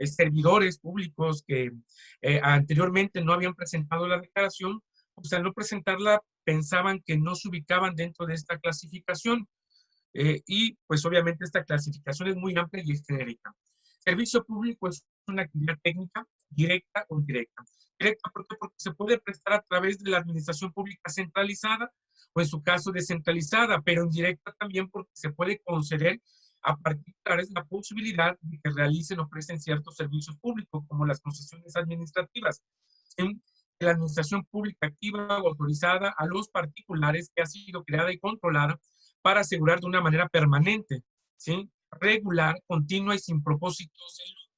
servidores públicos que anteriormente no habían presentado la declaración, pues al no presentarla pensaban que no se ubicaban dentro de esta clasificación. Y pues obviamente esta clasificación es muy amplia y es genérica. Servicio público es una actividad técnica directa o indirecta. Directa, ¿por qué? Porque se puede prestar a través de la administración pública centralizada o en su caso descentralizada, pero indirecta también porque se puede conceder a particulares la posibilidad de que realicen o presten ciertos servicios públicos, como las concesiones administrativas. ¿Sí? La administración pública activa o autorizada a los particulares que ha sido creada y controlada para asegurar de una manera permanente, ¿sí? Regular, continua y sin propósitos de lucro.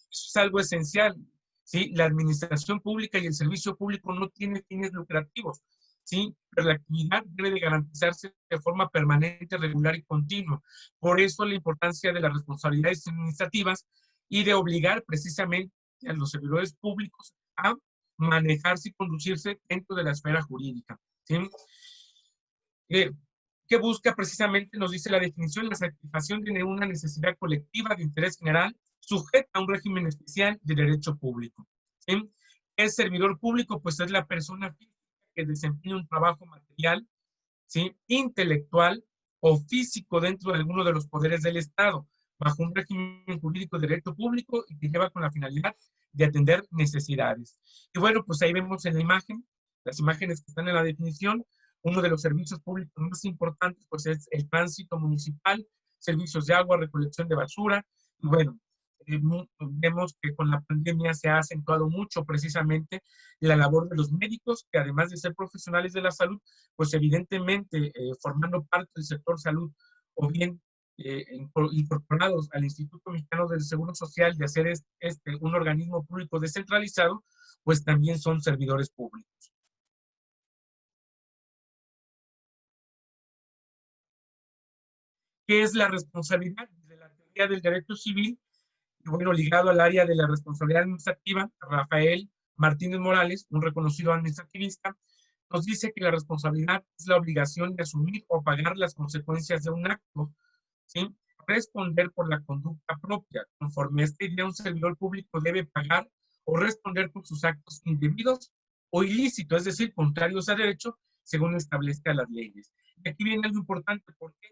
Eso es algo esencial, ¿sí? La administración pública y el servicio público no tiene fines lucrativos, ¿sí? Pero la actividad debe de garantizarse de forma permanente, regular y continua. Por eso la importancia de las responsabilidades administrativas y de obligar precisamente a los servidores públicos a manejarse y conducirse dentro de la esfera jurídica, ¿sí? Eh, que busca precisamente, nos dice la definición, la satisfacción de una necesidad colectiva de interés general sujeta a un régimen especial de derecho público. ¿Sí? El servidor público, pues es la persona física que desempeña un trabajo material, ¿sí? Intelectual o físico dentro de alguno de los poderes del Estado, bajo un régimen jurídico de derecho público y que lleva con la finalidad de atender necesidades. Y bueno, pues ahí vemos en la imagen, las imágenes que están en la definición, uno de los servicios públicos más importantes pues es el tránsito municipal, servicios de agua, recolección de basura, y bueno, vemos que con la pandemia se ha acentuado mucho precisamente la labor de los médicos, que además de ser profesionales de la salud, pues evidentemente formando parte del sector salud o bien incorporados al Instituto Mexicano del Seguro Social de hacer un organismo público descentralizado, pues también son servidores públicos. ¿Qué es la responsabilidad? De la teoría del derecho civil, bueno, ligado al área de la responsabilidad administrativa, Rafael Martínez Morales, un reconocido administrativista, nos dice que la responsabilidad es la obligación de asumir o pagar las consecuencias de un acto, ¿sí? Responder por la conducta propia. Conforme a esta idea, un servidor público debe pagar o responder por sus actos indebidos o ilícitos, es decir, contrarios a derecho, según establezca las leyes. Y aquí viene algo importante porque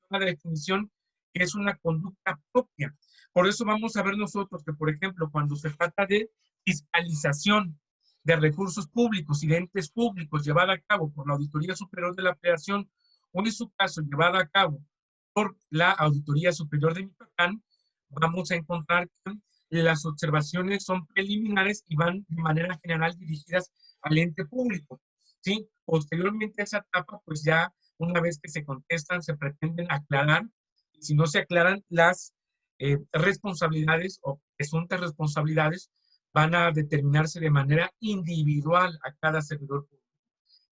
la definición que es una conducta propia. Por eso vamos a ver nosotros que, por ejemplo, cuando se trata de fiscalización de recursos públicos y de entes públicos llevada a cabo por la Auditoría Superior de la Federación o en su caso llevada a cabo por la Auditoría Superior de Michoacán, vamos a encontrar que las observaciones son preliminares y van de manera general dirigidas al ente público. ¿Sí? Posteriormente a esa etapa, pues ya una vez que se contestan, se pretenden aclarar, y si no se aclaran las responsabilidades o presuntas responsabilidades, van a determinarse de manera individual a cada servidor público,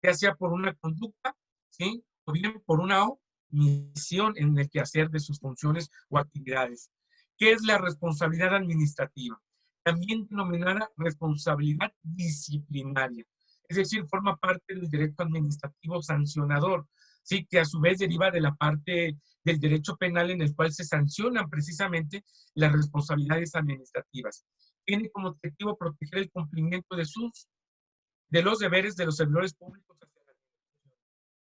ya sea por una conducta, ¿sí? O bien por una omisión en el quehacer de sus funciones o actividades. ¿Qué es la responsabilidad administrativa? También denominada responsabilidad disciplinaria, es decir, forma parte del derecho administrativo sancionador, ¿sí? Que a su vez deriva de la parte del derecho penal en el cual se sancionan precisamente las responsabilidades administrativas. Tiene como objetivo proteger el cumplimiento de los deberes de los servidores públicos hacia la administración.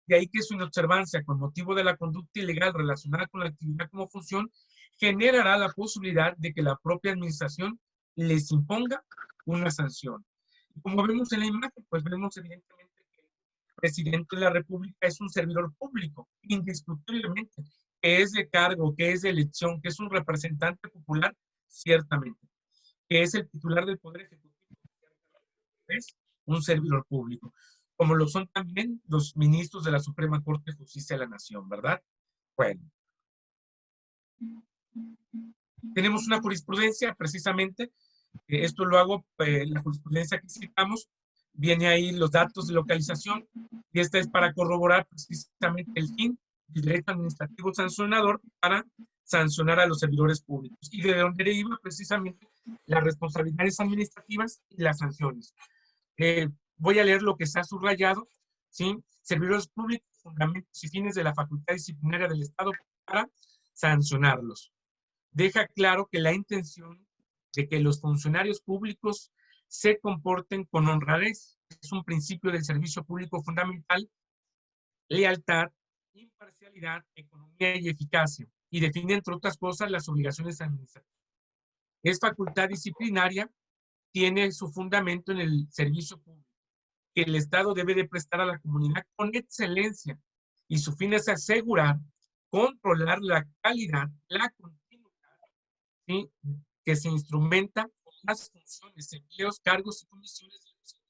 De ahí que su inobservancia con motivo de la conducta ilegal relacionada con la actividad como función generará la posibilidad de que la propia administración les imponga una sanción. Y como vemos en la imagen, pues vemos evidentemente que el presidente de la República es un servidor público, indiscutiblemente, que es de cargo, que es de elección, que es un representante popular, ciertamente, que es el titular del Poder Ejecutivo, es un servidor público, como lo son también los ministros de la Suprema Corte de Justicia de la Nación, ¿verdad? Bueno, tenemos una jurisprudencia precisamente, esto lo hago, la jurisprudencia que citamos, viene ahí los datos de localización, y esta es para corroborar precisamente el fin del derecho administrativo sancionador para sancionar a los servidores públicos, y de donde deriva precisamente las responsabilidades administrativas y las sanciones. Voy a leer lo que está subrayado, ¿sí? Servidores públicos, fundamentos y fines de la facultad disciplinaria del Estado para sancionarlos. Deja claro que la intención de que los funcionarios públicos se comporten con honradez. Es un principio del servicio público fundamental, lealtad, imparcialidad, economía y eficacia, y define, entre otras cosas, las obligaciones administrativas. Es facultad disciplinaria, tiene su fundamento en el servicio público, que el Estado debe de prestar a la comunidad con excelencia, y su fin es asegurar, controlar la calidad, la continuidad, ¿sí?, que se instrumenta con las funciones, empleos, cargos y comisiones de los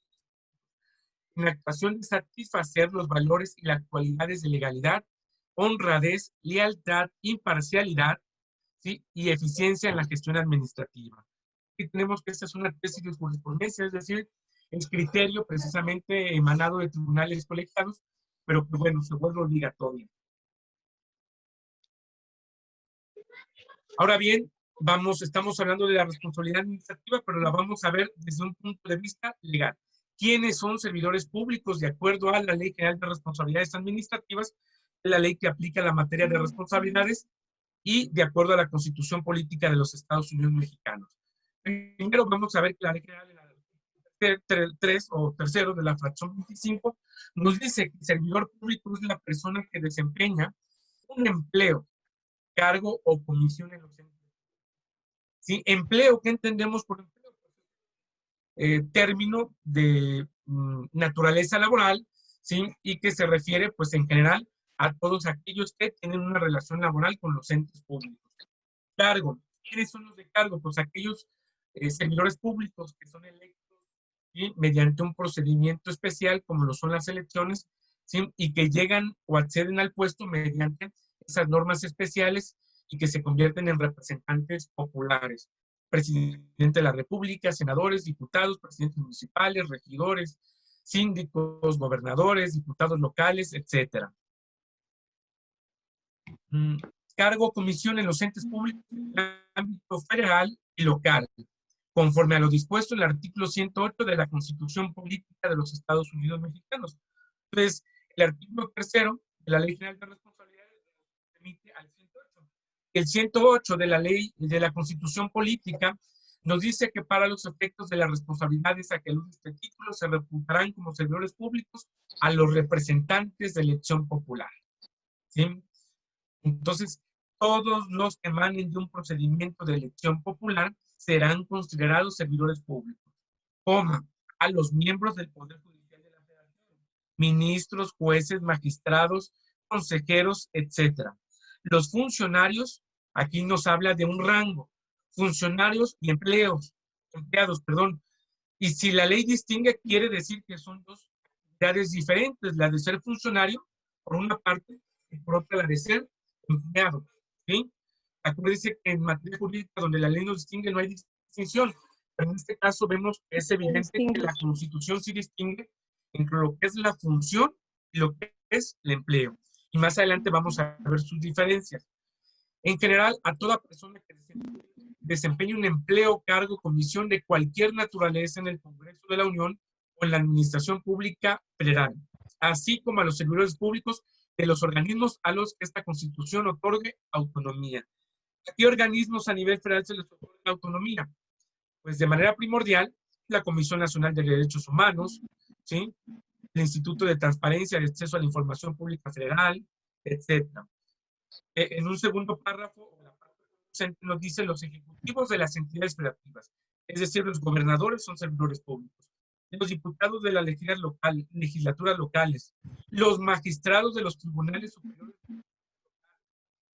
en la actuación de satisfacer los valores y las cualidades de legalidad, honradez, lealtad, imparcialidad, ¿sí?, y eficiencia en la gestión administrativa. Y tenemos que esta es una tesis de jurisprudencia, es decir, el criterio precisamente emanado de tribunales colegiados, pero que bueno, se vuelve obligatorio. Ahora bien, estamos hablando de la responsabilidad administrativa, pero la vamos a ver desde un punto de vista legal. ¿Quiénes son servidores públicos de acuerdo a la Ley General de Responsabilidades Administrativas, la ley que aplica la materia de responsabilidades, y de acuerdo a la Constitución Política de los Estados Unidos Mexicanos? Primero vamos a ver que la Ley General de la 3 o tercero de la fracción 25 nos dice que el servidor público es la persona que desempeña un empleo, cargo o comisión en los entes. ¿Sí? Empleo, ¿qué entendemos por empleo? Término de naturaleza laboral, ¿sí?, y que se refiere, pues, en general, a todos aquellos que tienen una relación laboral con los entes públicos. Cargo, ¿quiénes son los de cargo? Pues aquellos servidores públicos que son electos, ¿sí?, mediante un procedimiento especial, como lo son las elecciones, ¿sí?, y que llegan o acceden al puesto mediante esas normas especiales y que se convierten en representantes populares. Presidente de la República, senadores, diputados, presidentes municipales, regidores, síndicos, gobernadores, diputados locales, etcétera. Cargo o comisión en los entes públicos en el ámbito federal y local, conforme a lo dispuesto en el artículo 108 de la Constitución Política de los Estados Unidos Mexicanos. Entonces, el artículo 3º de la Ley General de Responsabilidades remite al 108. El 108 de la Ley de la Constitución Política nos dice que para los efectos de las responsabilidades a que alude este título se reputarán como servidores públicos a los representantes de elección popular, ¿sí? Entonces, todos los que emanen de un procedimiento de elección popular serán considerados servidores públicos. A los miembros del Poder Judicial de la Federación, ministros, jueces, magistrados, consejeros, etcétera. Los funcionarios, aquí nos habla de un rango, funcionarios y empleados, perdón. Y si la ley distingue, quiere decir que son dos actividades diferentes, la de ser funcionario, por una parte, y por otra la de ser empleado, ¿sí? Acuérdense que en materia jurídica, donde la ley no distingue, no hay distinción. Pero en este caso vemos que es evidente que la Constitución sí distingue entre lo que es la función y lo que es el empleo. Y más adelante vamos a ver sus diferencias. En general, a toda persona que desempeñe un empleo, cargo, comisión de cualquier naturaleza en el Congreso de la Unión o en la Administración Pública Federal, así como a los servidores públicos de los organismos a los que esta Constitución otorgue autonomía. ¿A qué organismos a nivel federal se les otorga autonomía? Pues de manera primordial, la Comisión Nacional de Derechos Humanos, ¿sí?, el Instituto de Transparencia y Acceso a la Información Pública Federal, etc. En un segundo párrafo, nos dice los ejecutivos de las entidades federativas, es decir, los gobernadores son servidores públicos, los diputados de las legislaturas locales, los magistrados de los tribunales superiores,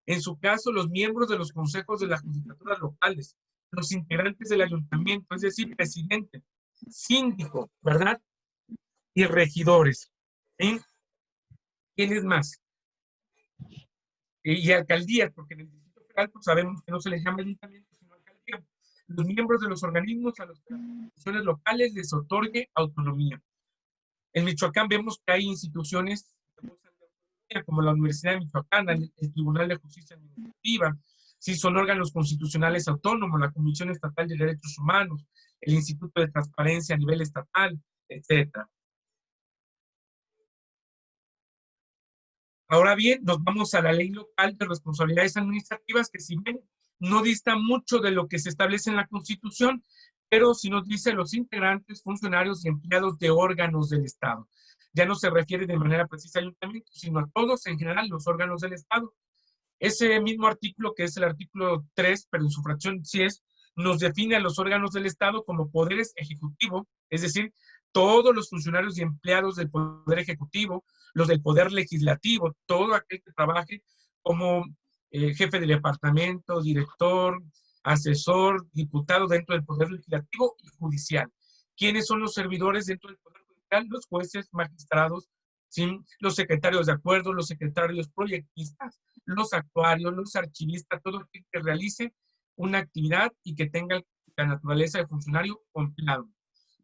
en su caso, los miembros de los consejos de las legislaturas locales, los integrantes del ayuntamiento, es decir, presidente, síndico, ¿verdad?, y regidores. ¿Sí? ¿Quiénes más? Y alcaldías, porque en el Distrito Federal pues sabemos que no se les llama ayuntamiento, sino alcaldía. Los miembros de los organismos a los que las instituciones locales les otorgue autonomía. En Michoacán vemos que hay instituciones como la Universidad de Michoacán, el Tribunal de Justicia Administrativa, sí, son órganos constitucionales autónomos, la Comisión Estatal de Derechos Humanos, el Instituto de Transparencia a nivel estatal, etc. Ahora bien, nos vamos a la Ley Local de Responsabilidades Administrativas, que si bien no dista mucho de lo que se establece en la Constitución, pero sí nos dice los integrantes, funcionarios y empleados de órganos del Estado. Ya no se refiere de manera precisa al ayuntamiento, sino a todos en general los órganos del Estado. Ese mismo artículo, que es el artículo 3, pero en su fracción 10, nos define a los órganos del Estado como poderes ejecutivo, es decir, todos los funcionarios y empleados del Poder Ejecutivo, los del Poder Legislativo, todo aquel que trabaje como jefe de departamento, director, asesor, diputado dentro del Poder Legislativo y Judicial. ¿Quiénes son los servidores dentro del Poder Judicial? Los jueces, magistrados, ¿sí? Los secretarios de acuerdo, los secretarios proyectistas, los actuarios, los archivistas, todo aquel que realice una actividad y que tenga la naturaleza de funcionario empleado.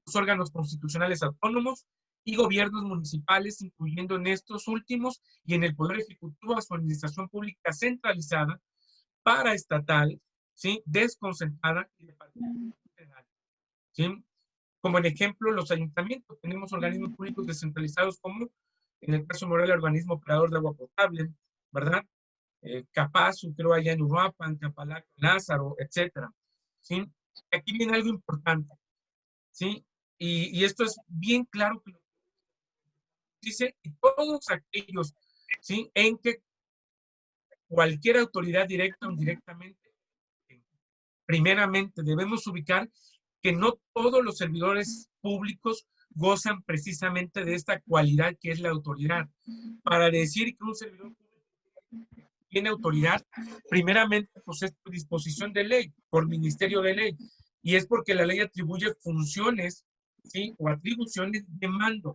Los órganos constitucionales autónomos y gobiernos municipales, incluyendo en estos últimos y en el Poder Ejecutivo a su administración pública centralizada, paraestatal, ¿sí? Desconcentrada y de federal, ¿sí? Como en ejemplo, los ayuntamientos. Tenemos organismos públicos descentralizados como, en el caso Morelia, el organismo operador de agua potable, ¿verdad? Capazu, creo allá en Uruapan, Capalaco, Lázaro, etcétera. ¿Sí? Aquí viene algo importante, ¿sí? Y esto es bien claro que lo dice, y todos aquellos, ¿sí? En que cualquier autoridad directa o indirectamente, primeramente debemos ubicar que no todos los servidores públicos gozan precisamente de esta cualidad que es la autoridad. Para decir que un servidor público tiene autoridad, primeramente pues es por disposición de ley, por ministerio de ley, y es porque la ley atribuye funciones, ¿sí? O atribuciones de mando,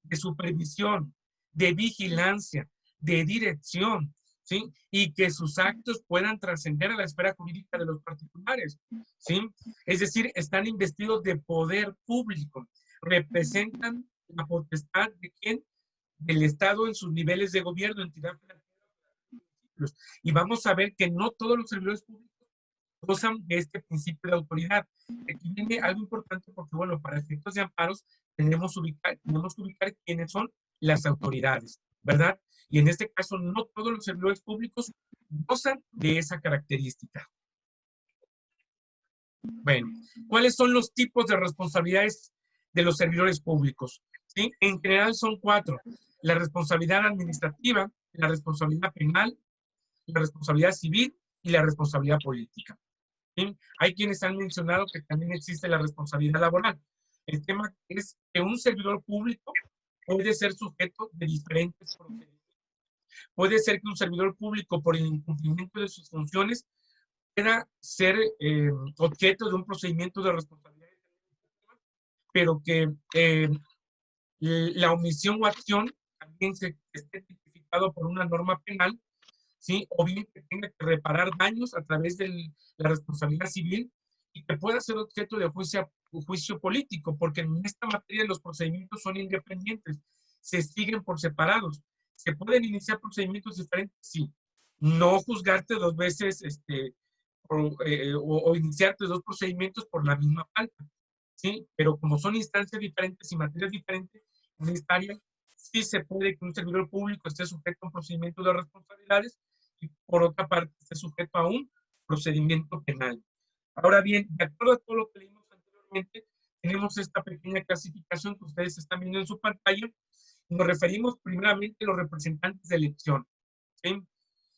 de supervisión, de vigilancia, de dirección, ¿sí? Y que sus actos puedan trascender a la esfera jurídica de los particulares, ¿sí? Es decir, están investidos de poder público, representan la potestad de quién, del Estado en sus niveles de gobierno, entidad federal. Y vamos a ver que no todos los servidores públicos gozan de este principio de autoridad. Aquí viene algo importante porque, bueno, para efectos de amparos tenemos que ubicar quiénes son las autoridades, ¿verdad? Y en este caso, no todos los servidores públicos gozan de esa característica. Bueno, ¿cuáles son los tipos de responsabilidades de los servidores públicos? ¿Sí? En general son 4. La responsabilidad administrativa, la responsabilidad penal, la responsabilidad civil y la responsabilidad política. ¿Sí? Hay quienes han mencionado que también existe la responsabilidad laboral. El tema es que un servidor público puede ser sujeto de diferentes procedimientos. Puede ser que un servidor público, por el incumplimiento de sus funciones, pueda ser objeto de un procedimiento de responsabilidad, pero que la omisión o acción también se esté tipificado por una norma penal, ¿sí? O bien que tenga que reparar daños a través de la responsabilidad civil y que pueda ser objeto de juicio político, porque en esta materia los procedimientos son independientes, se siguen por separados. ¿Se pueden iniciar procedimientos diferentes? Sí. No juzgarte 2 veces o iniciarte 2 procedimientos por la misma falta, ¿sí? Pero como son instancias diferentes y materias diferentes, en esta área sí se puede que un servidor público esté sujeto a un procedimiento de responsabilidades y por otra parte esté sujeto a un procedimiento penal. Ahora bien, de acuerdo a todo lo que leímos anteriormente, tenemos esta pequeña clasificación que ustedes están viendo en su pantalla. Nos referimos primeramente a los representantes de elección, ¿sí?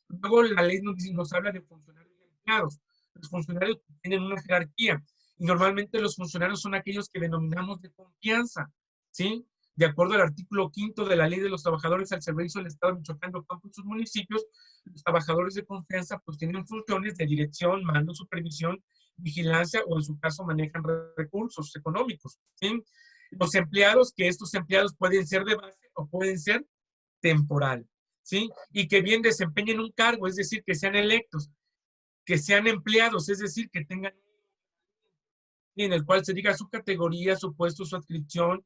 Luego la ley nos habla de funcionarios y empleados. Los funcionarios tienen una jerarquía y normalmente los funcionarios son aquellos que denominamos de confianza, ¿sí? De acuerdo al artículo 5 de la Ley de los Trabajadores al Servicio del Estado de Michoacán, de Ocampo y sus municipios, los trabajadores de confianza pues tienen funciones de dirección, mando, supervisión, vigilancia o en su caso manejan recursos económicos, ¿sí? Los empleados, que estos empleados pueden ser de base o pueden ser temporal, ¿sí? Y que bien desempeñen un cargo, es decir, que sean electos, que sean empleados, es decir, que tengan en el cual se diga su categoría, su puesto, su adscripción,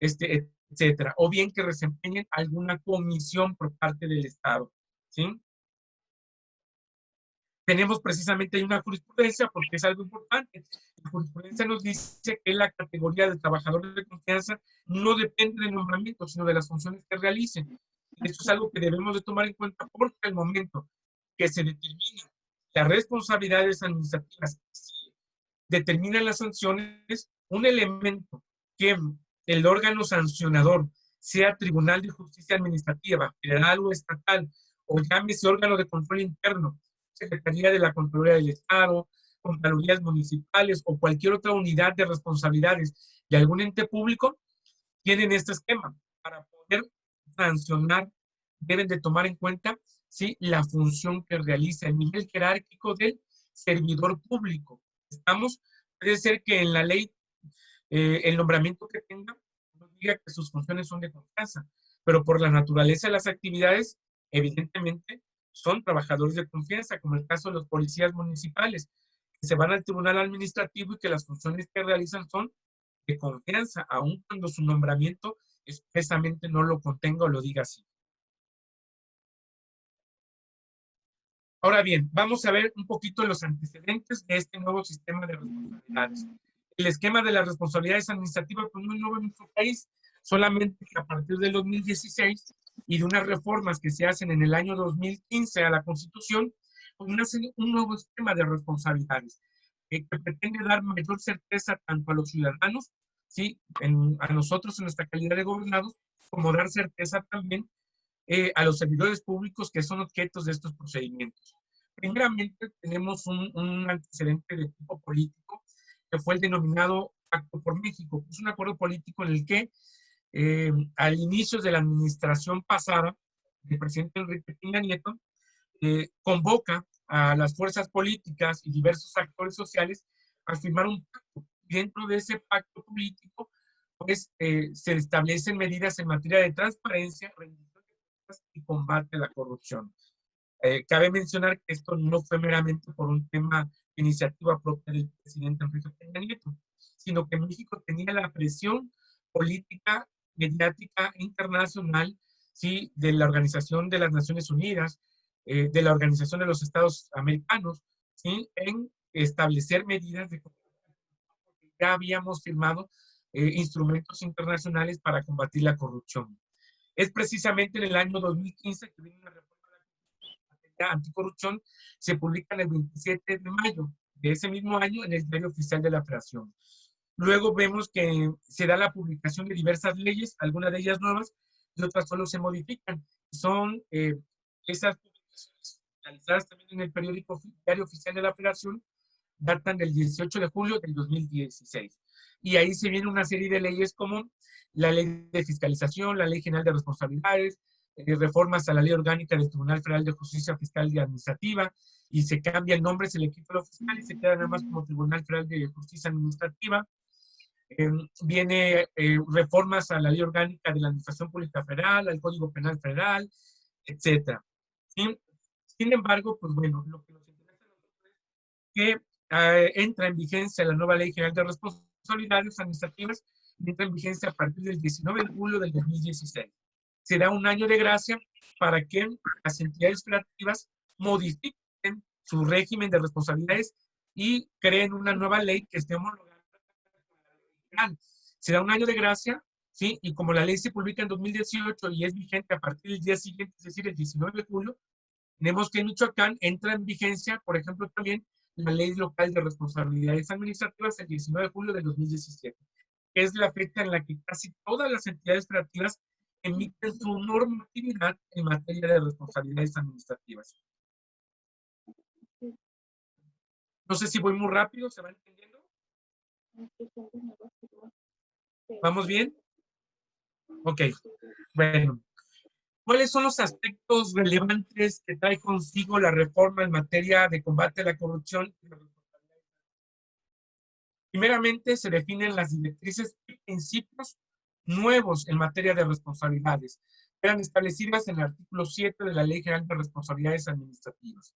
etcétera, o bien que desempeñen alguna comisión por parte del Estado, ¿sí? Tenemos precisamente una jurisprudencia porque es algo importante. La jurisprudencia nos dice que la categoría de trabajadores de confianza no depende del nombramiento, sino de las funciones que realicen. Esto es algo que debemos de tomar en cuenta porque al momento que se determina Las responsabilidades administrativas determinan las sanciones, un elemento que el órgano sancionador, sea Tribunal de Justicia Administrativa, federal o estatal, o llámese órgano de control interno, Secretaría de la Contraloría del Estado, Contralorías Municipales o cualquier otra unidad de responsabilidades de algún ente público, tienen este esquema. Para poder sancionar, deben de tomar en cuenta, ¿sí?, la función que realiza, el nivel jerárquico del servidor público. Estamos, puede ser que en la ley el nombramiento que tenga no diga que sus funciones son de confianza, pero por la naturaleza de las actividades, evidentemente, son trabajadores de confianza, como el caso de los policías municipales, que se van al tribunal administrativo y que las funciones que realizan son de confianza, aun cuando su nombramiento expresamente no lo contenga o lo diga así. Ahora bien, vamos a ver un poquito los antecedentes de este nuevo sistema de responsabilidades. El esquema de las responsabilidades administrativas pues, no es nuevo en nuestro país, solamente que a partir del 2016 y de unas reformas que se hacen en el año 2015 a la Constitución, pues nace un nuevo esquema de responsabilidades que pretende dar mayor certeza tanto a los ciudadanos, ¿sí?, a nosotros en nuestra calidad de gobernados, como dar certeza también a los servidores públicos que son objetos de estos procedimientos. Primeramente, tenemos un antecedente de tipo político, que fue el denominado Pacto por México. Es un acuerdo político en el que al inicio de la administración pasada del presidente Enrique Peña Nieto, convoca a las fuerzas políticas y diversos actores sociales a firmar un pacto. Dentro de ese pacto político, pues se establecen medidas en materia de transparencia, rendición de cuentas y combate a la corrupción. Cabe mencionar que esto no fue meramente por un tema de iniciativa propia del presidente Enrique Peña Nieto, sino que México tenía la presión política, mediática internacional, ¿sí?, de la Organización de las Naciones Unidas, de la Organización de los Estados Americanos, ¿sí?, en establecer medidas de porque ya habíamos firmado instrumentos internacionales para combatir la corrupción. Es precisamente en el año 2015 que viene una reforma anticorrupción, se publica el 27 de mayo de ese mismo año en el Diario Oficial de la Federación. Luego vemos que se da la publicación de diversas leyes, algunas de ellas nuevas y otras solo se modifican. Son esas publicaciones realizadas también en el periódico Diario Oficial de la Federación, datan del 18 de julio del 2016. Y ahí se viene una serie de leyes como la ley de fiscalización, la ley general de responsabilidades, reformas a la ley orgánica del Tribunal Federal de Justicia Fiscal y Administrativa, y se cambia el nombre, se le quita lo fiscal y se queda nada más como Tribunal Federal de Justicia Administrativa. Viene reformas a la ley orgánica de la Administración Pública Federal, al Código Penal Federal, etcétera. Sin embargo, pues bueno, lo que nos interesa es que entra en vigencia la nueva Ley General de Responsabilidades Administrativas, y entra en vigencia a partir del 19 de julio del 2016. Se da un año de gracia para que las entidades federativas modifiquen su régimen de responsabilidades y creen una nueva ley que esté homologada. Se da un año de gracia, ¿sí? Y como la ley se publica en 2018 y es vigente a partir del día siguiente, es decir, el 19 de julio, tenemos que en Michoacán entra en vigencia, por ejemplo, también la Ley Local de Responsabilidades Administrativas el 19 de julio de 2017, que es la fecha en la que casi todas las entidades federativas emiten su normatividad en materia de responsabilidades administrativas. No sé si voy muy rápido, ¿se va entendiendo? ¿Vamos bien? Ok, bueno. ¿Cuáles son los aspectos relevantes que trae consigo la reforma en materia de combate a la corrupción? Primeramente, se definen las directrices y principios nuevos en materia de responsabilidades. Eran establecidas en el artículo 7 de la Ley General de Responsabilidades Administrativas.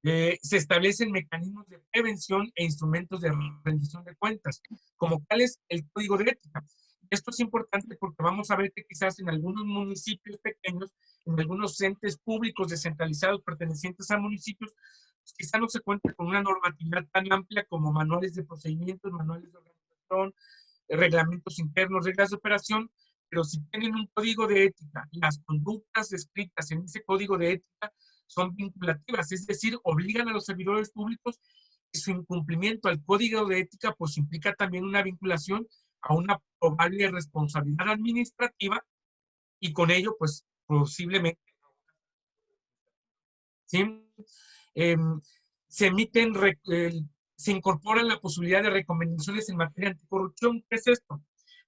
Se establecen mecanismos de prevención e instrumentos de rendición de cuentas, como tal es el Código de Ética. Esto es importante porque vamos a ver que quizás en algunos municipios pequeños, en algunos entes públicos descentralizados pertenecientes a municipios, pues quizás no se cuenta con una normatividad tan amplia como manuales de procedimientos, manuales de organización, reglamentos internos, reglas de operación, pero si tienen un código de ética, las conductas descritas en ese código de ética son vinculativas, es decir, obligan a los servidores públicos y su incumplimiento al código de ética pues implica también una vinculación a una probable responsabilidad administrativa y con ello pues posiblemente, ¿sí? Eh, se emiten, se incorpora la posibilidad de recomendaciones en materia anticorrupción. ¿Qué es esto?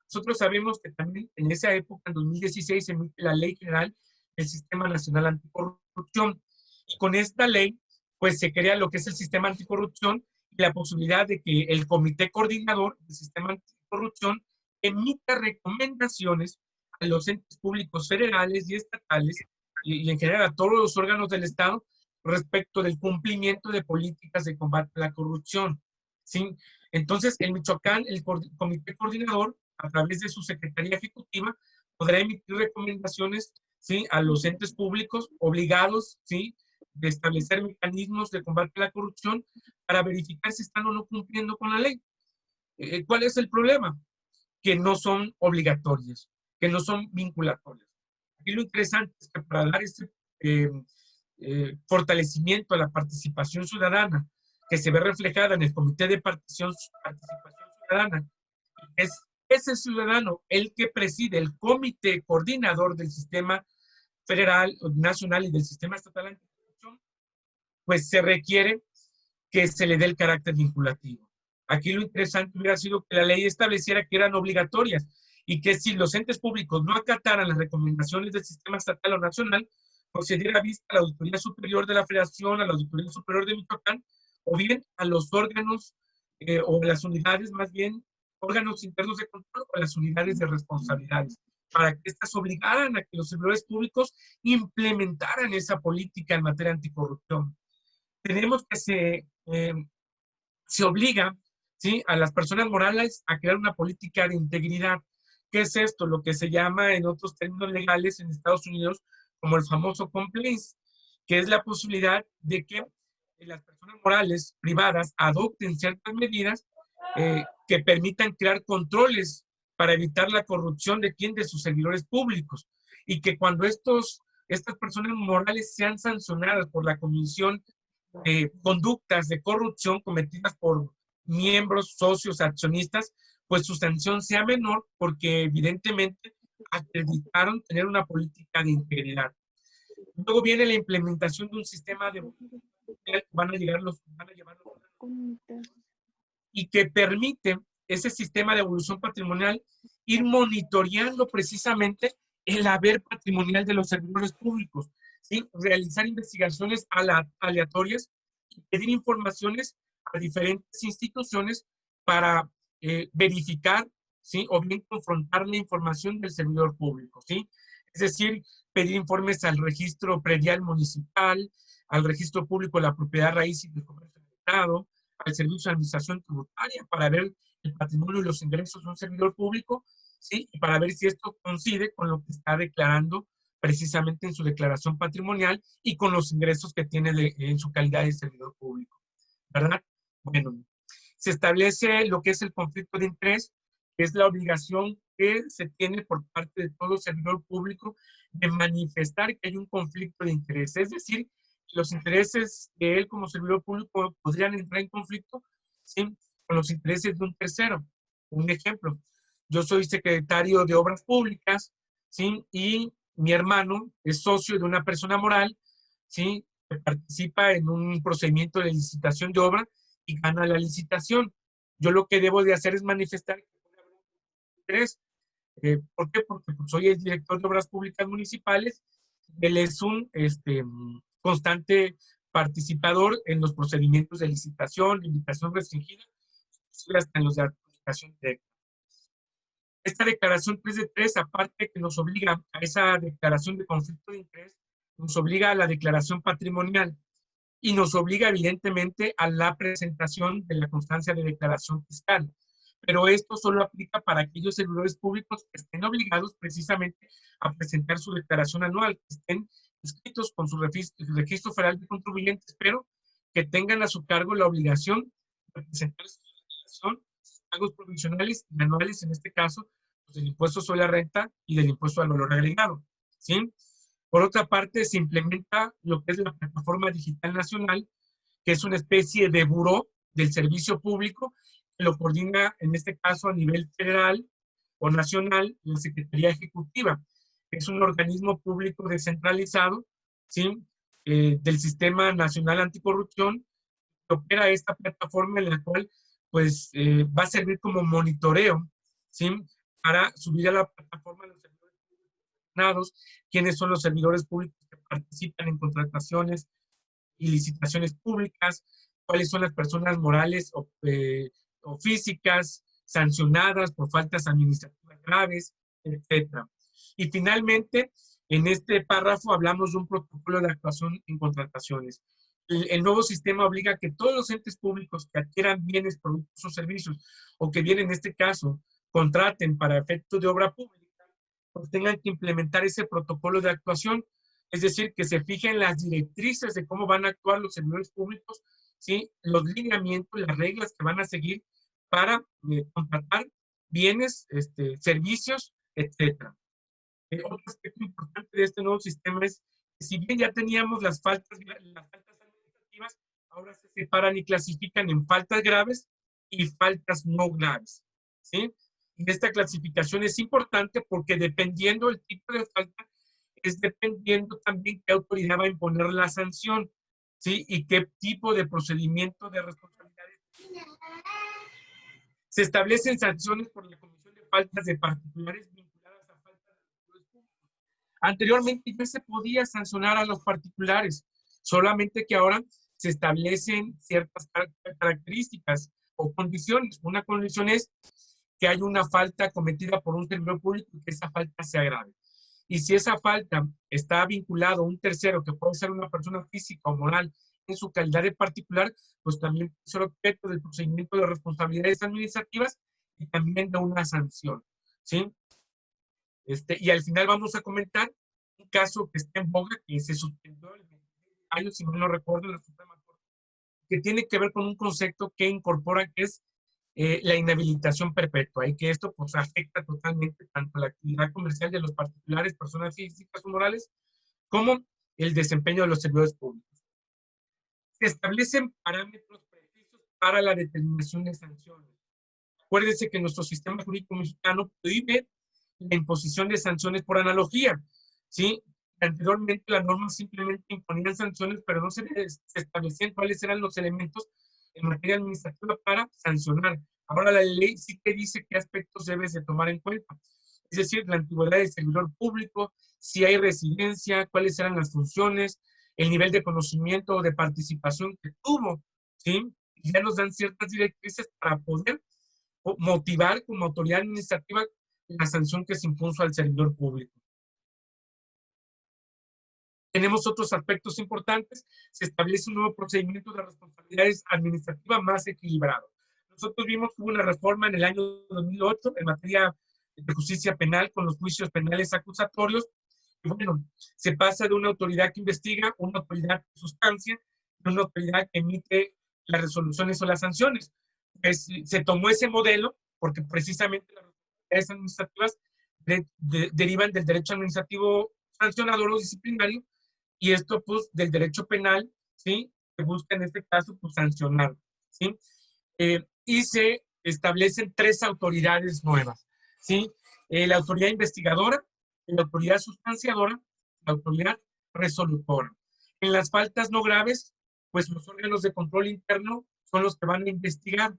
Nosotros sabemos que también en esa época, en 2016, se emite la Ley General del Sistema Nacional Anticorrupción. Y con esta ley, pues se crea lo que es el sistema anticorrupción y la posibilidad de que el Comité Coordinador del Sistema Anticorrupción emita recomendaciones a los entes públicos federales y estatales y en general a todos los órganos del Estado respecto del cumplimiento de políticas de combate a la corrupción. ¿Sí? Entonces, en Michoacán, el Comité Coordinador, a través de su Secretaría Ejecutiva, podrá emitir recomendaciones, ¿sí?, a los entes públicos obligados, ¿sí?, de establecer mecanismos de combate a la corrupción para verificar si están o no cumpliendo con la ley. ¿Cuál es el problema? Que no son obligatorias, que no son vinculatorias. Aquí lo interesante es que para dar este fortalecimiento a la participación ciudadana, que se ve reflejada en el Comité de Participación Ciudadana, es ese ciudadano el que preside el comité coordinador del sistema federal, nacional y del sistema estatal anticorrupción, pues se requiere que se le dé el carácter vinculativo. Aquí lo interesante hubiera sido que la ley estableciera que eran obligatorias y que si los entes públicos no acataran las recomendaciones del sistema estatal o nacional, pues se diera vista a la Auditoría Superior de la Federación, a la Auditoría Superior de Michoacán, o bien a los órganos o las unidades, más bien, órganos internos de control o las unidades de responsabilidades, para que estas obligaran a que los servidores públicos implementaran esa política en materia anticorrupción. Tenemos que se obliga, ¿sí?, a las personas morales a crear una política de integridad. ¿Qué es esto? Lo que se llama en otros términos legales en Estados Unidos como el famoso compliance, que es la posibilidad de que las personas morales privadas adopten ciertas medidas que permitan crear controles para evitar la corrupción de quién, de sus servidores públicos, y que cuando estas personas morales sean sancionadas por la comisión conductas de corrupción cometidas por miembros, socios, accionistas, pues su sanción sea menor porque evidentemente acreditaron tener una política de integridad. Luego viene la implementación de un sistema de van a llevar los y que permite ese sistema de evolución patrimonial ir monitoreando precisamente el haber patrimonial de los servidores públicos, ¿sí? Realizar investigaciones aleatorias y pedir informaciones a diferentes instituciones para verificar, ¿sí?, o bien confrontar la información del servidor público, ¿sí? Es decir, pedir informes al registro predial municipal, al registro público de la propiedad raíz y del comercio del Estado, al Servicio de Administración Tributaria para ver el patrimonio y los ingresos de un servidor público, ¿sí?, y para ver si esto coincide con lo que está declarando precisamente en su declaración patrimonial y con los ingresos que tiene en su calidad de servidor público, ¿verdad? Bueno, se establece lo que es el conflicto de interés, que es la obligación que se tiene por parte de todo servidor público de manifestar que hay un conflicto de interés, es decir, los intereses de él como servidor público podrían entrar en conflicto, ¿sí?, con los intereses de un tercero. Un ejemplo, yo soy secretario de Obras Públicas, ¿sí?, y mi hermano es socio de una persona moral, ¿sí?, que participa en un procedimiento de licitación de obra y gana la licitación. Yo lo que debo de hacer es manifestar que puede haber un interés. ¿Por qué? Porque pues, soy el director de Obras Públicas Municipales. Él es un constante participador en los procedimientos de licitación, limitación restringida, hasta en los de adjudicación directa. Esta declaración 3 de 3, aparte que nos obliga a esa declaración de conflicto de interés, nos obliga a la declaración patrimonial y nos obliga evidentemente a la presentación de la constancia de declaración fiscal. Pero esto solo aplica para aquellos servidores públicos que estén obligados precisamente a presentar su declaración anual, que estén inscritos con su registro federal de contribuyentes, pero que tengan a su cargo la obligación de presentar su declaración, pagos provisionales y anuales, en este caso, pues, del impuesto sobre la renta y del impuesto al valor agregado, ¿sí? Por otra parte, se implementa lo que es la Plataforma Digital Nacional, que es una especie de buró del servicio público, que lo coordina, en este caso, a nivel federal o nacional, la Secretaría Ejecutiva, que es un organismo público descentralizado, ¿sí? Del Sistema Nacional Anticorrupción, que opera esta plataforma en la cual, pues, va a servir como monitoreo, ¿sí? Para subir a la plataforma los servidores públicos, quiénes son los servidores públicos que participan en contrataciones y licitaciones públicas, cuáles son las personas morales o físicas sancionadas por faltas administrativas graves, etcétera. Y finalmente, en este párrafo hablamos de un protocolo de actuación en contrataciones. El nuevo sistema obliga a que todos los entes públicos que adquieran bienes, productos o servicios, o que bien en este caso contraten para efectos de obra pública, pues tengan que implementar ese protocolo de actuación. Es decir, que se fijen las directrices de cómo van a actuar los servidores públicos, ¿sí? Los lineamientos, las reglas que van a seguir para contratar bienes, servicios, etcétera. Otro aspecto importante de este nuevo sistema es que si bien ya teníamos las faltas administrativas, ahora se separan y clasifican en faltas graves y faltas no graves, ¿sí? Y esta clasificación es importante porque dependiendo del tipo de falta, es dependiendo también qué autoridad va a imponer la sanción, ¿sí? Y qué tipo de procedimiento de responsabilidades. Se establecen sanciones por la comisión de faltas de particulares vinculadas a faltas de servidores públicos. Anteriormente ya se podía sancionar a los particulares, solamente que ahora se establecen ciertas características o condiciones. Una condición es que hay una falta cometida por un servidor público y que esa falta sea grave. Y si esa falta está vinculada a un tercero, que puede ser una persona física o moral, en su calidad de particular, pues también es el objeto del procedimiento de responsabilidades administrativas y también de una sanción, ¿sí? Y al final vamos a comentar un caso que está en boga, que se suspendió el 26 de mayo, si no recuerdo, en la Suprema Corte, que tiene que ver con un concepto que incorpora, que es la inhabilitación perpetua, y que esto pues afecta totalmente tanto la actividad comercial de los particulares, personas físicas o morales, como el desempeño de los servidores públicos. Se establecen parámetros precisos para la determinación de sanciones. Acuérdense que nuestro sistema jurídico mexicano prohíbe la imposición de sanciones por analogía, ¿sí? Anteriormente las normas simplemente imponían sanciones, pero no se establecían cuáles eran los elementos en materia administrativa para sancionar. Ahora la ley sí te dice qué aspectos debes de tomar en cuenta. Es decir, la antigüedad del servidor público, si hay residencia, cuáles eran las funciones, el nivel de conocimiento o de participación que tuvo, ¿sí? Y ya nos dan ciertas directrices para poder motivar como autoridad administrativa la sanción que se impuso al servidor público. Tenemos otros aspectos importantes. Se establece un nuevo procedimiento de responsabilidades administrativas más equilibrado. Nosotros vimos que hubo una reforma en el año 2008 en materia de justicia penal con los juicios penales acusatorios. Y bueno, se pasa de una autoridad que investiga, una autoridad que sustancia, y una autoridad que emite las resoluciones o las sanciones. Pues, se tomó ese modelo porque precisamente las responsabilidades administrativas derivan del derecho administrativo sancionador o disciplinario, y esto pues del derecho penal, ¿sí? Que busca en este caso pues sancionar, ¿sí? Y se establecen tres autoridades nuevas, ¿sí? La autoridad investigadora, la autoridad sustanciadora, la autoridad resolutora. En las faltas no graves, pues los órganos de control interno son los que van a investigar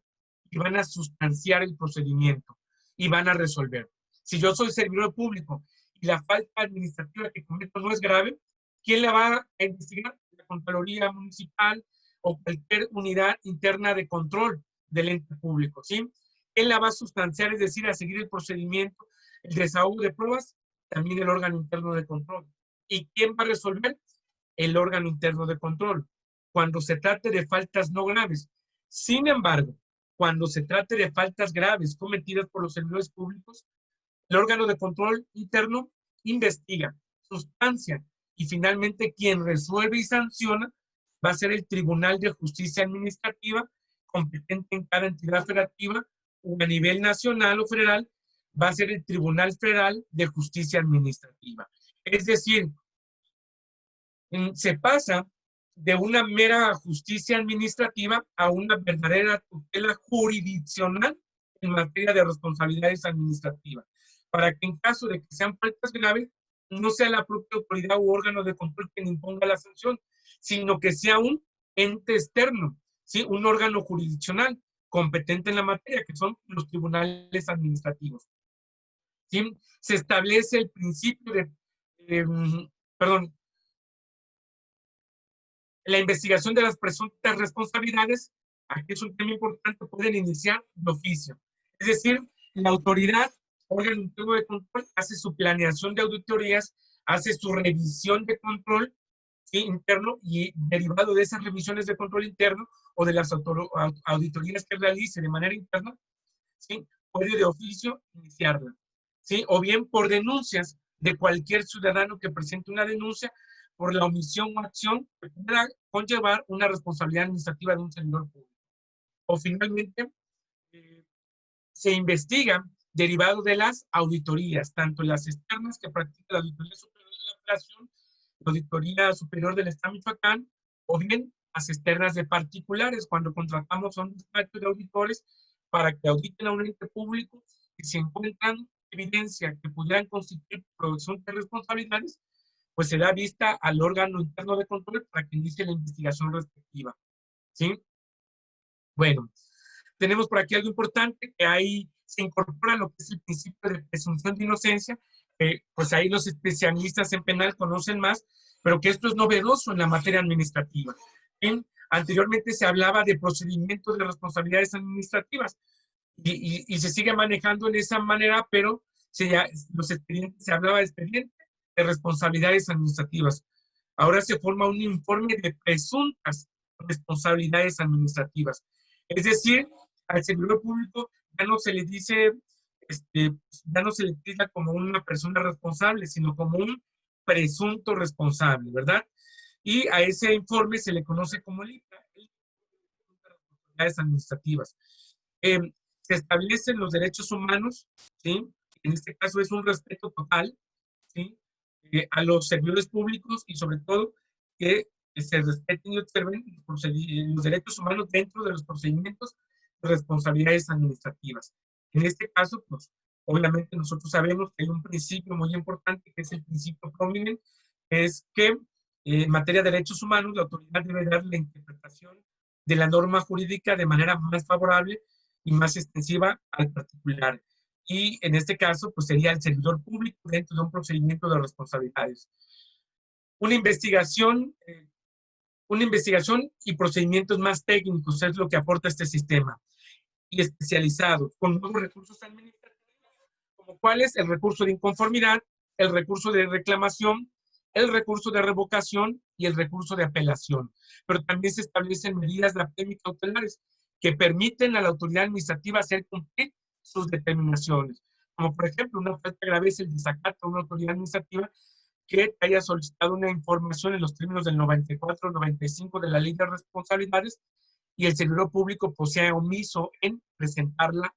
y van a sustanciar el procedimiento y van a resolver. Si yo soy servidor público y la falta administrativa que cometo no es grave, ¿quién la va a investigar? La Contraloría Municipal o cualquier unidad interna de control del ente público, ¿sí? ¿Quién la va a sustanciar? Es decir, a seguir el procedimiento, el desahogo de pruebas, también el órgano interno de control. ¿Y quién va a resolver? El órgano interno de control, cuando se trate de faltas no graves. Sin embargo, cuando se trate de faltas graves cometidas por los servidores públicos, el órgano de control interno investiga, sustancia, y finalmente quien resuelve y sanciona va a ser el Tribunal de Justicia Administrativa, competente en cada entidad federativa, o a nivel nacional o federal, va a ser el Tribunal Federal de Justicia Administrativa. Es decir, Se pasa de una mera justicia administrativa a una verdadera tutela jurisdiccional en materia de responsabilidades administrativas, para que en caso de que sean faltas graves, no sea la propia autoridad u órgano de control quien imponga la sanción, sino que sea un ente externo, ¿sí? Un órgano jurisdiccional competente en la materia, que son los tribunales administrativos. ¿Sí? Se establece el principio de, perdón, la investigación de las presuntas responsabilidades, aquí es un tema importante, pueden iniciar de oficio. Es decir, la autoridad, órgano interno de control, hace su planeación de auditorías, hace su revisión de control, ¿sí? Interno, y derivado de esas revisiones de control interno o de las auditorías que realice de manera interna, ¿sí? Puede de oficio iniciarla, ¿sí? O bien por denuncias de cualquier ciudadano que presente una denuncia por la omisión o acción que pueda conllevar una responsabilidad administrativa de un servidor público. O finalmente, eh, se investiga derivado de las auditorías, tanto las externas que practica la Auditoría Superior de la Federación, la Auditoría Superior del Estado de Michoacán, o bien las externas de particulares, cuando contratamos a un despacho de auditores para que auditen a un ente público y si encuentran evidencia que pudieran constituir producción de responsabilidades, pues se da vista al órgano interno de control para que inicie la investigación respectiva. ¿Sí? Bueno, tenemos por aquí algo importante, que ahí se incorpora lo que es el principio de presunción de inocencia, pues ahí los especialistas en penal conocen más, pero que esto es novedoso en la materia administrativa. Anteriormente se hablaba de procedimientos de responsabilidades administrativas y se sigue manejando en esa manera, pero se hablaba de expediente de responsabilidades administrativas. Ahora se forma un informe de presuntas responsabilidades administrativas. Es decir, al servidor público ya no se le dice, ya no se le titula como una persona responsable, sino como un presunto responsable, ¿verdad? Y a ese informe se le conoce como LIPA, responsabilidades administrativas. Eh, Se establecen los derechos humanos, ¿sí? En este caso es un respeto total, ¿sí? A los servidores públicos y sobre todo que se respeten y observen los derechos humanos dentro de los procedimientos de responsabilidades administrativas. En este caso, pues, obviamente nosotros sabemos que hay un principio muy importante que es el principio prominente, que es que en materia de derechos humanos la autoridad debe dar la interpretación de la norma jurídica de manera más favorable y más extensiva al particular. Y en este caso, pues sería el servidor público dentro de un procedimiento de responsabilidades. Una investigación, eh, una investigación y procedimientos más técnicos es lo que aporta este sistema y especializados, con nuevos recursos administrativos, como cuál es el recurso de inconformidad, el recurso de reclamación, el recurso de revocación y el recurso de apelación. Pero también se establecen medidas de apremio cautelares que permiten a la autoridad administrativa hacer cumplir sus determinaciones. Como por ejemplo, una falta grave es el desacato a una autoridad administrativa que haya solicitado una información en los términos del 94-95 de la Ley de Responsabilidades y el servidor público pues, sea omiso en presentarla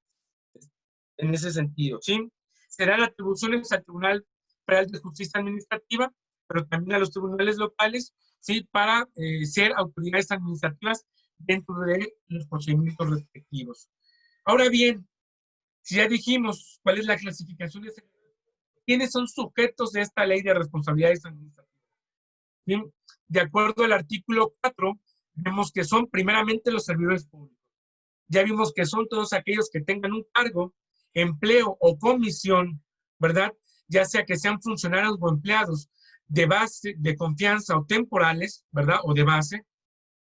en ese sentido, ¿sí? Serán atribuciones al Tribunal Federal de Justicia Administrativa, pero también a los tribunales locales, ¿sí? Para ser autoridades administrativas dentro de los procedimientos respectivos. Ahora bien, si ya dijimos cuál es la clasificación de quiénes son sujetos de esta ley de responsabilidades administrativas. ¿Sí? De acuerdo al artículo 4, vemos que son primeramente los servidores públicos. Ya vimos que son todos aquellos que tengan un cargo, empleo o comisión, ¿verdad? Ya sea que sean funcionarios o empleados de base, de confianza o temporales, ¿verdad? O de base,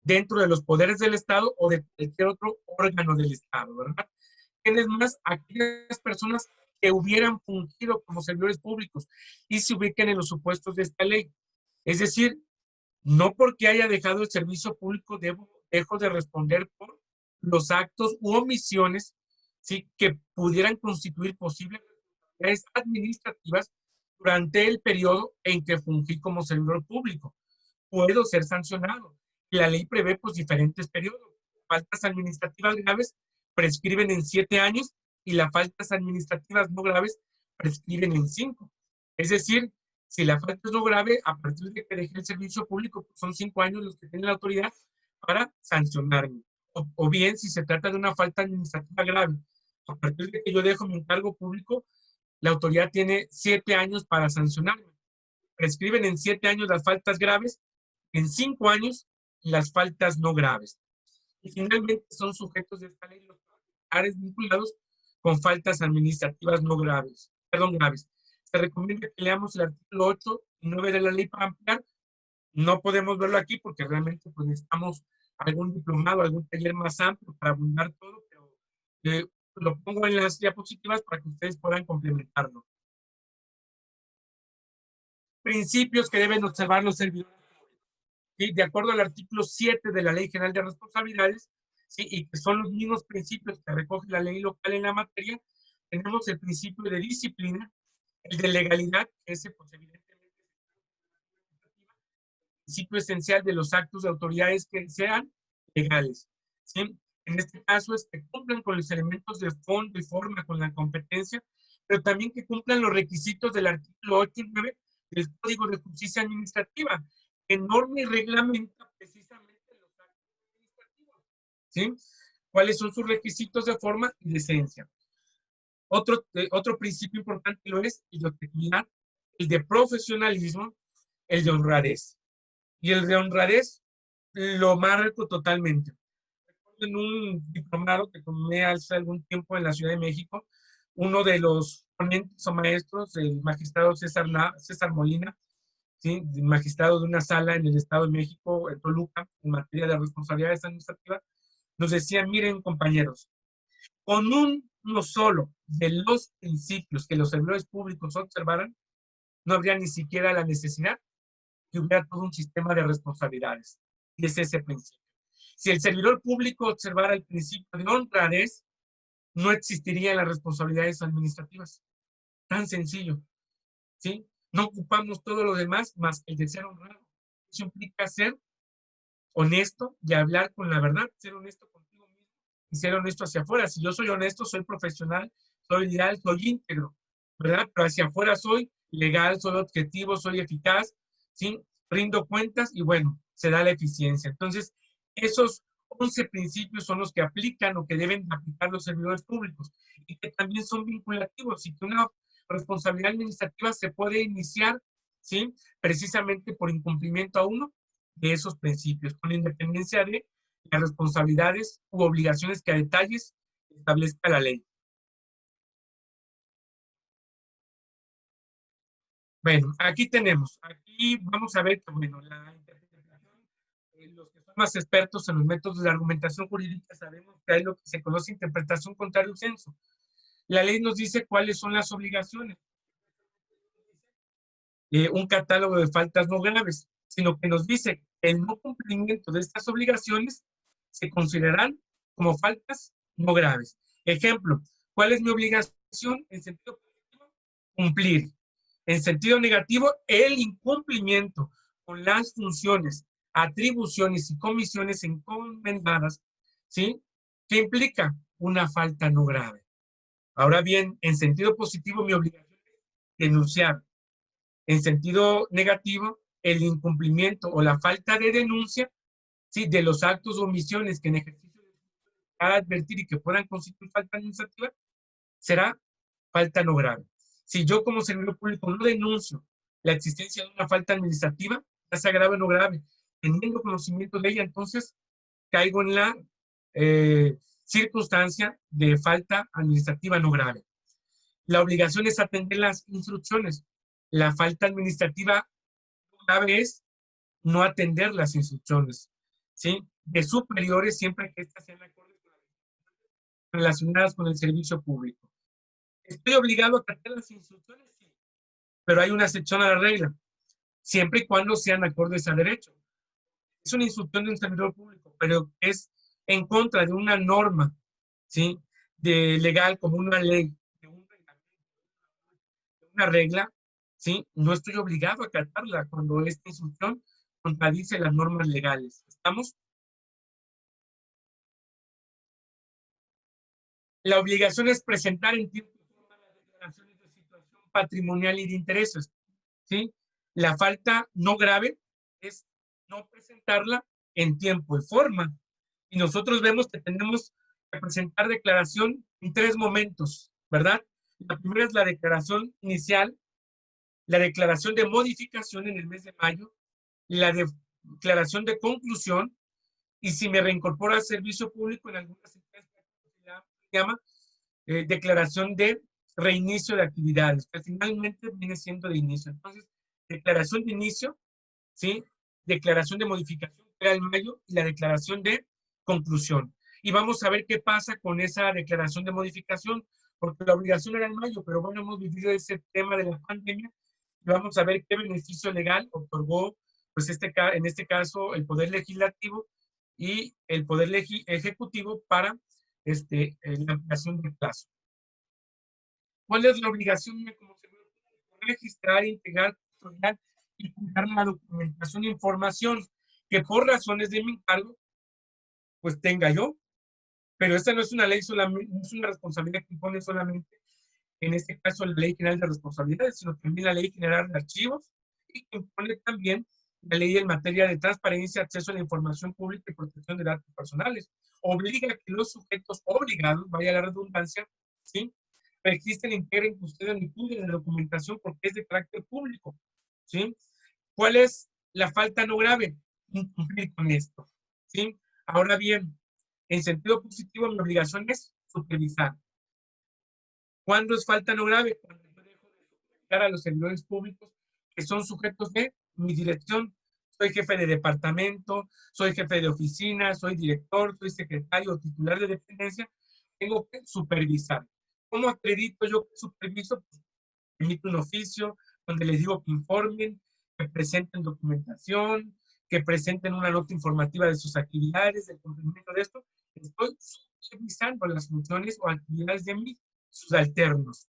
dentro de los poderes del Estado o de cualquier otro órgano del Estado, ¿verdad? ¿Quiénes más? Aquellas personas que hubieran fungido como servidores públicos y se ubiquen en los supuestos de esta ley. Es decir, no porque haya dejado el servicio público dejo de responder por los actos u omisiones, ¿sí? Que pudieran constituir posibles responsabilidades administrativas durante el periodo en que fungí como servidor público. Puedo ser sancionado. La ley prevé pues diferentes periodos. Faltas administrativas graves prescriben en 7 años y las faltas administrativas no graves prescriben en 5. Es decir, Si la falta es no grave, a partir de que deje el servicio público, pues son 5 años los que tiene la autoridad para sancionarme. O bien, si se trata de una falta administrativa grave, a partir de que yo dejo mi encargo público, la autoridad tiene 7 años para sancionarme. Prescriben en 7 años las faltas graves, en 5 años las faltas no graves. Y finalmente son sujetos de esta ley los particulares vinculados con faltas administrativas no graves, perdón, graves. Se recomienda que leamos el artículo 8 y 9 de la ley para ampliar. No podemos verlo aquí porque realmente pues, necesitamos algún diplomado, algún taller más amplio para abundar todo, pero lo pongo en las diapositivas para que ustedes puedan complementarlo. Principios que deben observar los servidores. ¿Sí? De acuerdo al artículo 7 de la Ley General de Responsabilidades, ¿sí? Y que son los mismos principios que recoge la ley local en la materia, tenemos el principio de disciplina, el de legalidad, que ese pues evidentemente es el principio esencial de los actos de autoridades que sean legales. ¿Sí? En este caso es que cumplan con los elementos de fondo y forma con la competencia, pero también que cumplan los requisitos del artículo 8 y 9 del Código de Justicia Administrativa, que norma y reglamenta precisamente los actos administrativos. ¿Sí? ¿Cuáles son sus requisitos de forma y de esencia? Otro principio importante lo es el de objetividad, el de profesionalismo, el de honradez. Y el de honradez lo marco totalmente. En un diplomado que tomé hace algún tiempo en la Ciudad de México, uno de los ponentes o maestros, el magistrado César Molina, ¿sí? Magistrado de una sala en el Estado de México, en Toluca, en materia de responsabilidades administrativas, nos decía, miren compañeros, con uno solo de los principios que los servidores públicos observaran, no habría ni siquiera la necesidad que hubiera todo un sistema de responsabilidades. Y es ese principio. Si el servidor público observara el principio de honradez, no existirían las responsabilidades administrativas. Tan sencillo. ¿Sí? No ocupamos todo lo demás más el de ser honrado. Eso implica ser honesto y hablar con la verdad, ser honesto contigo mismo y ser honesto hacia afuera. Si yo soy honesto, soy profesional, soy leal, soy íntegro, ¿verdad? Pero hacia afuera soy legal, soy objetivo, soy eficaz, ¿sí? Rindo cuentas y bueno, se da la eficiencia. Entonces, esos 11 principios son los que aplican o que deben aplicar los servidores públicos y que también son vinculativos y que una responsabilidad administrativa se puede iniciar, ¿sí? Precisamente por incumplimiento a uno de esos principios, con independencia de las responsabilidades u obligaciones que a detalles establezca la ley. Bueno, aquí tenemos, aquí vamos a ver que, bueno, la interpretación, los que son más expertos en los métodos de argumentación jurídica sabemos que hay lo que se conoce interpretación contrario censo. La ley nos dice cuáles son las obligaciones, un catálogo de faltas no graves, sino que nos dice que el no cumplimiento de estas obligaciones se considerarán como faltas no graves. Ejemplo, ¿cuál es mi obligación en sentido positivo? Cumplir. En sentido negativo, el incumplimiento con las funciones, atribuciones y comisiones encomendadas, ¿sí? ¿Qué implica? Una falta no grave. Ahora bien, en sentido positivo, mi obligación es denunciar. En sentido negativo, el incumplimiento o la falta de denuncia, ¿sí? De los actos o omisiones que en ejercicio de advertir y que puedan constituir falta administrativa, será falta no grave. Si yo como servidor público no denuncio la existencia de una falta administrativa, ya sea grave o no grave, teniendo conocimiento de ella, entonces caigo en la circunstancia de falta administrativa no grave. La obligación es atender las instrucciones. La falta administrativa grave es no atender las instrucciones, ¿sí? De superiores siempre que éstas sean acordes con relacionadas con el servicio público. ¿Estoy obligado a acatar las instrucciones? Sí, pero hay una excepción a la regla, siempre y cuando sean acordes a derecho. Es una instrucción de un servidor público, pero es en contra de una norma, ¿sí? De legal, como una ley, de un reglamento, de una regla, ¿sí? No estoy obligado a acatarla cuando esta instrucción contradice las normas legales. ¿Estamos? La obligación es presentar en tiempo y forma las declaraciones de situación patrimonial y de intereses, ¿sí? La falta no grave es no presentarla en tiempo y forma. Y nosotros vemos que tenemos que presentar declaración en 3 momentos, ¿verdad? La primera es la declaración inicial, la declaración de modificación en el mes de mayo, la declaración de conclusión, y si me reincorporo al servicio público en algunas empresas se llama declaración de reinicio de actividades, que finalmente viene siendo de inicio. Entonces, declaración de inicio, ¿sí? Declaración de modificación era el mayo y la declaración de conclusión. Y vamos a ver qué pasa con esa declaración de modificación, porque la obligación era en mayo, pero bueno, hemos vivido ese tema de la pandemia y vamos a ver qué beneficio legal otorgó, pues en este caso, el Poder Legislativo y el Poder Ejecutivo para la ampliación del plazo. ¿Cuál es la obligación mía como servidor público? Registrar, integrar, custodiar y cuidar la documentación e información que por razones de mi encargo, pues tenga yo. Pero esta no es una ley solamente, no es una responsabilidad que impone solamente, en este caso, la Ley General de Responsabilidades, sino también la Ley General de Archivos y que impone también la ley en materia de transparencia, acceso a la información pública y protección de datos personales. Obliga a que los sujetos obligados, vaya la redundancia, ¿sí?, registren, integren, custodian y cuiden la documentación porque es de carácter público, ¿sí? ¿Cuál es la falta no grave? Incumplir con esto, ¿sí? Ahora bien, en sentido positivo, mi obligación es supervisar. ¿Cuándo es falta no grave? Cuando yo dejo de supervisar a los servidores públicos que son sujetos de mi dirección. Soy jefe de departamento, soy jefe de oficina, soy director, soy secretario o titular de dependencia. Tengo que supervisar. ¿Cómo acredito yo que superviso? Pues, emito un oficio donde les digo que informen, que presenten documentación, que presenten una nota informativa de sus actividades, del cumplimiento de esto. Estoy supervisando las funciones o actividades de mis subalternos.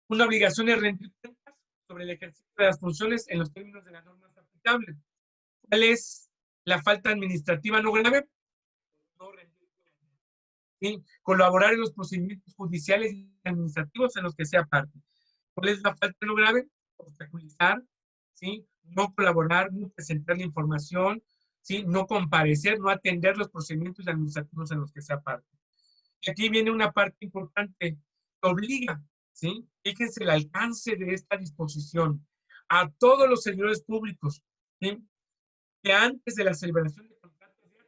Una obligación es rendir cuentas sobre el ejercicio de las funciones en los términos de las normas aplicables. ¿Cuál es la falta administrativa no grave? No rendir cuentas. ¿Sí? Colaborar en los procedimientos judiciales y administrativos en los que sea parte. ¿Cuál es la falta no grave? Obstaculizar, ¿sí? No colaborar, no presentar la información, ¿sí? No comparecer, no atender los procedimientos administrativos en los que sea parte. Y aquí viene una parte importante, obliga, ¿sí? Fíjense el alcance de esta disposición a todos los servidores públicos, ¿sí?, que antes de la celebración de contratos de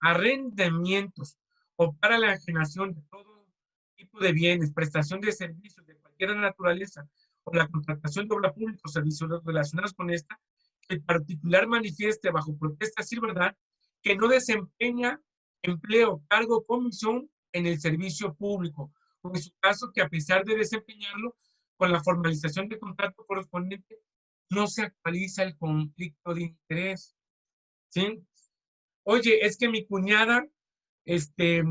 arrendamientos o para la enajenación de todo tipo de bienes, prestación de servicios de cualquier naturaleza o la contratación de obra pública o servicios relacionados con esta, que el particular manifieste bajo protesta sin verdad que no desempeña empleo, cargo o comisión en el servicio público, o en su caso que a pesar de desempeñarlo con la formalización del contrato correspondiente, no se actualiza el conflicto de interés, ¿sí? Oye, es que mi cuñada este,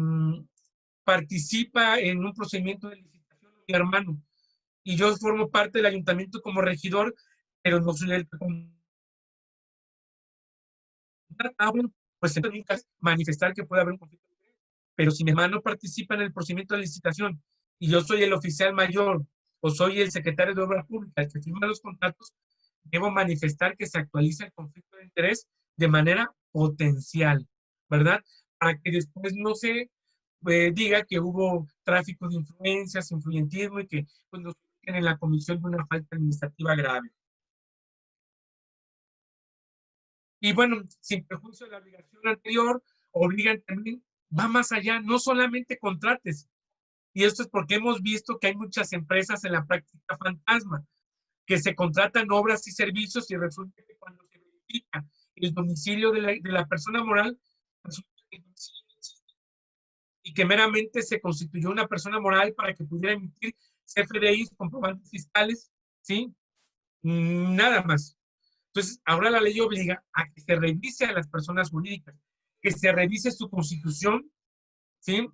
participa en un procedimiento de licitación, mi hermano, y yo formo parte del ayuntamiento como regidor, pero no soy el pues entonces manifestar que puede haber un conflicto. Pero si mi hermano participa en el procedimiento de licitación y yo soy el oficial mayor o soy el secretario de Obra Pública, el que firma los contratos, debo manifestar que se actualiza el conflicto de interés de manera potencial, ¿verdad? Para que después no se diga que hubo tráfico de influencias, influyentismo y que pues, nos ubiquen en la comisión de una falta administrativa grave. Y bueno, sin perjuicio de la obligación anterior, obligan también, va más allá, no solamente contrates. Y esto es porque hemos visto que hay muchas empresas en la práctica fantasma, que se contratan obras y servicios y resulta que cuando se verifica el domicilio de la persona moral, resulta que el domicilio no existe y que meramente se constituyó una persona moral para que pudiera emitir CFDIs, comprobantes fiscales, ¿sí? Nada más. Entonces, ahora la ley obliga a que se revise a las personas jurídicas, que se revise su constitución, ¿sí?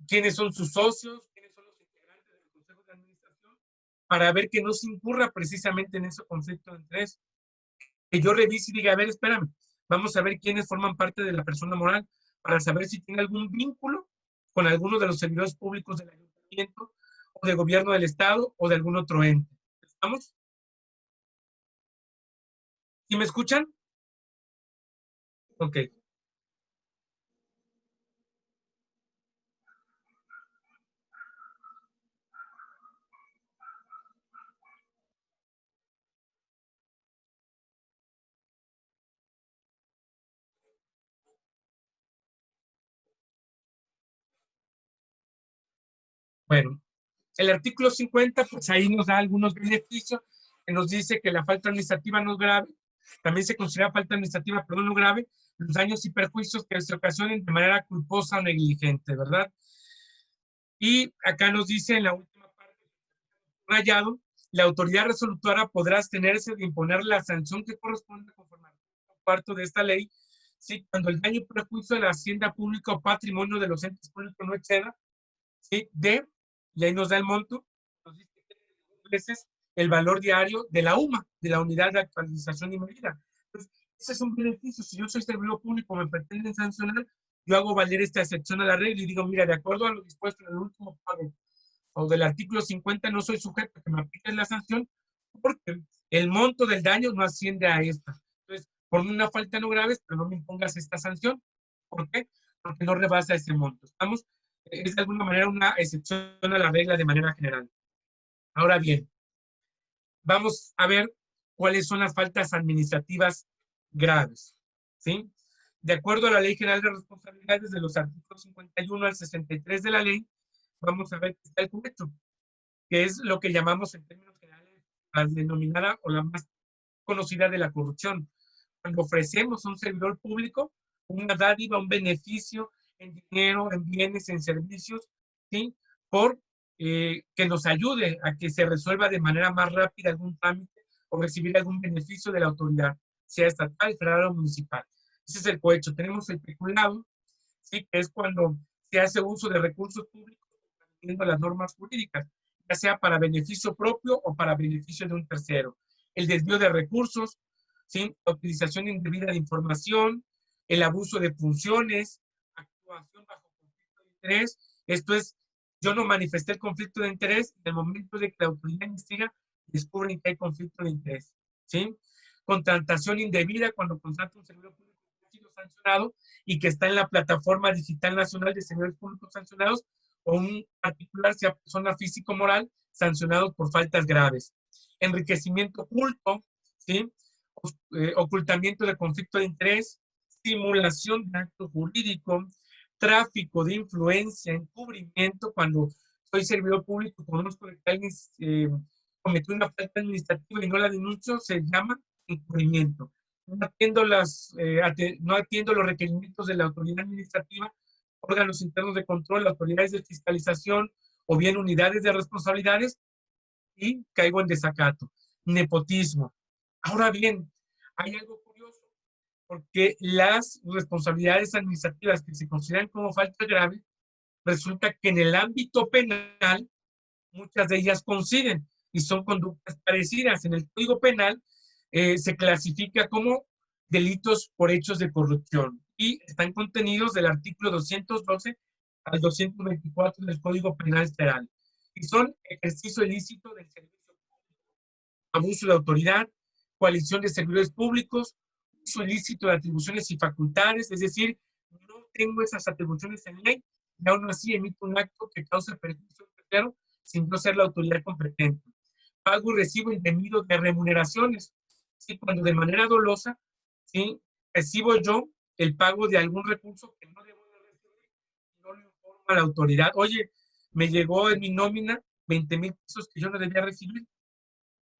Quiénes son sus socios, quiénes son los integrantes del consejo de administración, para ver que no se incurra precisamente en ese conflicto de interés. Que yo revise y diga, a ver, espérame, vamos a ver quiénes forman parte de la persona moral, para saber si tiene algún vínculo con alguno de los servidores públicos del ayuntamiento, o de gobierno del estado, o de algún otro ente. ¿Estamos? ¿Sí me escuchan? Ok. Bueno, el artículo 50, pues ahí nos da algunos beneficios, que nos dice que la falta administrativa no es grave, también se considera falta administrativa, pero no grave, los daños y perjuicios que se ocasionen de manera culposa o negligente, ¿verdad? Y acá nos dice en la última parte, rayado, la autoridad resolutora podrá abstenerse de imponer la sanción que corresponde conforme al cuarto de esta ley, ¿sí? Cuando el daño y perjuicio de la hacienda pública o patrimonio de los entes públicos no exceda, ¿sí? Y ahí nos da el monto, nos dice veces el valor diario de la UMA, de la unidad de actualización y medida. Entonces, ese es un beneficio. Si yo soy servidor público, me pretenden sancionar, yo hago valer esta excepción a la regla y digo, mira, de acuerdo a lo dispuesto en el último pago o del artículo 50, no soy sujeto a que me apliquen la sanción porque el monto del daño no asciende a esta. Entonces, por una falta no grave, pero no me impongas esta sanción. ¿Por qué? Porque no rebasa ese monto. Estamos, es de alguna manera una excepción a la regla de manera general. Ahora bien, vamos a ver cuáles son las faltas administrativas graves, ¿sí? De acuerdo a la Ley General de Responsabilidades de los artículos 51 al 63 de la ley, vamos a ver que está el cohecho, que es lo que llamamos en términos generales la denominada o la más conocida de la corrupción. Cuando ofrecemos a un servidor público una dádiva, un beneficio en dinero, en bienes, en servicios, ¿sí? Por que nos ayude a que se resuelva de manera más rápida algún trámite o recibir algún beneficio de la autoridad, sea estatal, federal o municipal. Ese es el cohecho. Tenemos el peculado, ¿sí? Que es cuando se hace uso de recursos públicos cumpliendo las normas jurídicas, ya sea para beneficio propio o para beneficio de un tercero. El desvío de recursos, ¿sí? La utilización indebida de información, el abuso de funciones, actuación bajo conflicto de interés. Esto es, yo no manifesté el conflicto de interés en el momento de que la autoridad investiga, descubren que hay conflicto de interés, ¿sí? Contratación indebida cuando contrata un servidor público que ha sido sancionado y que está en la plataforma digital nacional de servidores públicos sancionados o un particular, sea persona físico moral, sancionados por faltas graves. Enriquecimiento oculto, ¿sí? Ocultamiento de conflicto de interés, simulación de acto jurídico, tráfico de influencia, encubrimiento, cuando soy servidor público, conozco que alguien cometió una falta administrativa y no la denuncio, se llama encubrimiento. No atiendo, no atiendo los requerimientos de la autoridad administrativa, órganos internos de control, autoridades de fiscalización o bien unidades de responsabilidades y caigo en desacato. Nepotismo. Ahora bien, hay algo curioso, porque las responsabilidades administrativas que se consideran como falta grave, resulta que en el ámbito penal muchas de ellas coinciden y son conductas parecidas. En el Código Penal se clasifica como delitos por hechos de corrupción y están contenidos del artículo 212 al 224 del Código Penal Federal. Y son ejercicio ilícito del servicio público, abuso de autoridad, coalición de servidores públicos, uso ilícito de atribuciones y facultades, es decir, no tengo esas atribuciones en ley y aún así emito un acto que causa perjuicio tercero sin no ser la autoridad competente. Pago y recibo indebido de remuneraciones, ¿sí? Cuando de manera dolosa, ¿sí? Recibo yo el pago de algún recurso que no debo de recibir, no le informo a la autoridad, oye, me llegó en mi nómina 20,000 pesos que yo no debía recibir,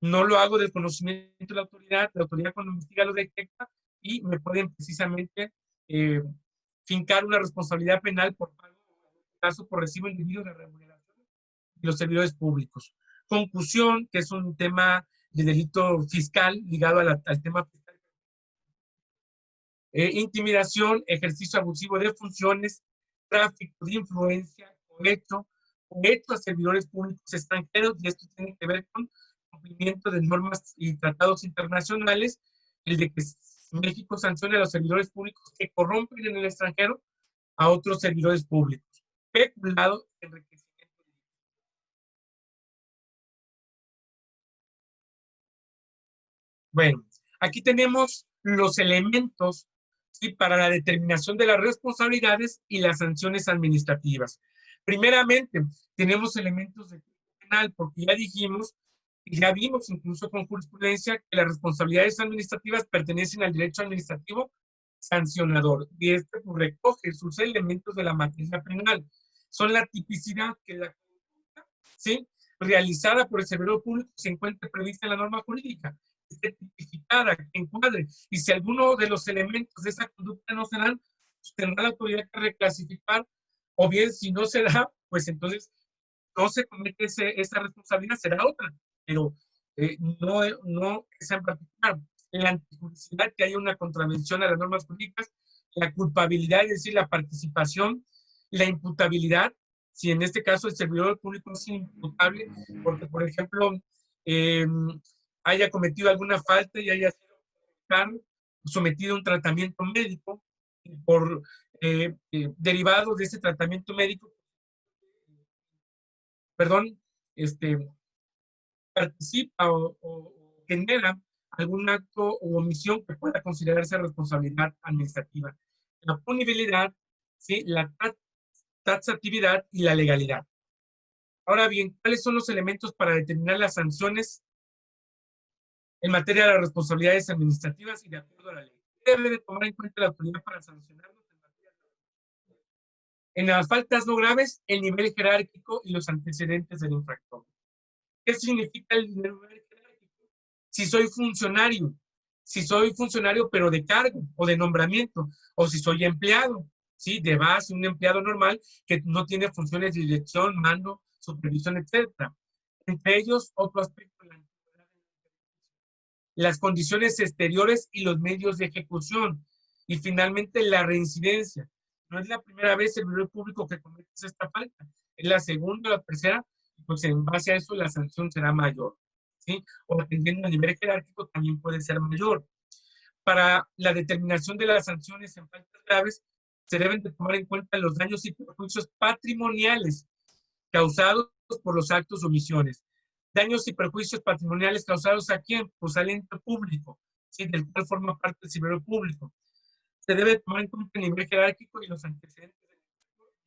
no lo hago del conocimiento de la autoridad cuando investiga lo detecta y me pueden precisamente eh, fincar una responsabilidad penal por pago, en este caso por recibo indebido de remuneración de los servidores públicos. Concusión, que es un tema de delito fiscal ligado al tema fiscal. Intimidación, ejercicio abusivo de funciones, tráfico de influencia, cohecho a servidores públicos extranjeros, y esto tiene que ver con cumplimiento de normas y tratados internacionales, el de que México sancione a los servidores públicos que corrompen en el extranjero a otros servidores públicos. Peculado, enriquecimiento. Bueno, Aquí tenemos los elementos, ¿sí?, para la determinación de las responsabilidades y las sanciones administrativas. Primeramente, tenemos elementos de tipo penal, porque ya dijimos, y ya vimos incluso con jurisprudencia, que las responsabilidades administrativas pertenecen al derecho administrativo sancionador, y este pues, recoge sus elementos de la materia penal. Son la tipicidad que la conducta, ¿sí?, realizada por el servidor público se encuentra prevista en la norma jurídica, esté tipificada, que encuadre, y si alguno de los elementos de esa conducta no se dan, pues tendrá la autoridad que reclasificar, o bien si no se da, pues entonces no se comete esa responsabilidad, será otra, pero no esa en particular. La antijuricidad, que haya una contravención a las normas jurídicas, la culpabilidad, es decir, la participación, la imputabilidad, si en este caso el servidor público es imputable, porque, por ejemplo, eh, haya cometido alguna falta y haya sido sometido a un tratamiento médico, y por derivado de ese tratamiento médico, perdón, participa o genera algún acto o omisión que pueda considerarse responsabilidad administrativa. La punibilidad, ¿sí?, la taxatividad y la legalidad. Ahora bien, ¿cuáles son los elementos para determinar las sanciones en materia de las responsabilidades administrativas y de acuerdo a la ley? ¿Qué debe de tomar en cuenta la autoridad para sancionarlos en materia de... En las faltas no graves, el nivel jerárquico y los antecedentes del infractor? ¿Qué significa el nivel jerárquico? Si soy funcionario pero de cargo o de nombramiento, o si soy empleado, ¿sí?, de base, un empleado normal que no tiene funciones de dirección, mando, supervisión, etcétera. Entre ellos, otro aspecto, las condiciones exteriores y los medios de ejecución. Y finalmente, la reincidencia. No es la primera vez el servidor público que comete esta falta, es la segunda o la tercera, pues en base a eso la sanción será mayor, ¿sí? O atendiendo al nivel jerárquico también puede ser mayor. Para la determinación de las sanciones en faltas graves, se deben de tomar en cuenta los daños y perjuicios patrimoniales causados por los actos o omisiones. Daños y perjuicios patrimoniales causados ¿a quién? Pues al ente público, ¿sí?, del cual forma parte el servidor público. Se debe tomar en cuenta el nivel jerárquico y los antecedentes,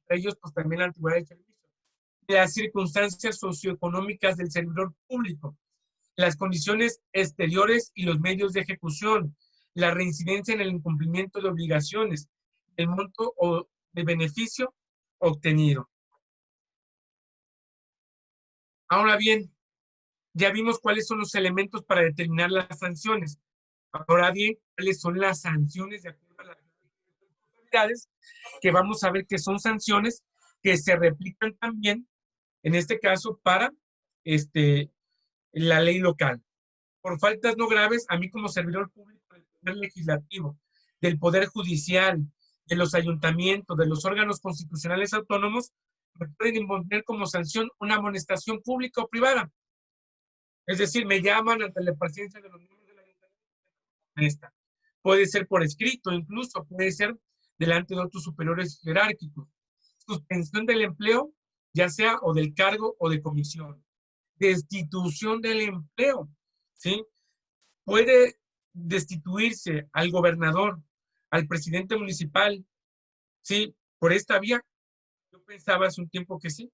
entre ellos pues también la antigüedad del servicio, las circunstancias socioeconómicas del servidor público, las condiciones exteriores y los medios de ejecución, la reincidencia en el incumplimiento de obligaciones, el monto o de beneficio obtenido. Ahora bien, ya vimos cuáles son los elementos para determinar las sanciones. Ahora bien, ¿cuáles son las sanciones de acuerdo a las responsabilidades? Que vamos a ver que son sanciones que se replican también, en este caso, para la ley local. Por faltas no graves, a mí como servidor público del Poder Legislativo, del Poder Judicial, de los ayuntamientos, de los órganos constitucionales autónomos, me pueden imponer como sanción una amonestación pública o privada. Es decir, me llaman ante la presencia de los miembros del ayuntamiento. Puede ser por escrito, incluso puede ser delante de otros superiores jerárquicos. Suspensión del empleo, ya sea o del cargo o de comisión. Destitución del empleo, ¿sí? Puede destituirse al gobernador, al presidente municipal, ¿sí?, por esta vía. Yo pensaba hace un tiempo que sí,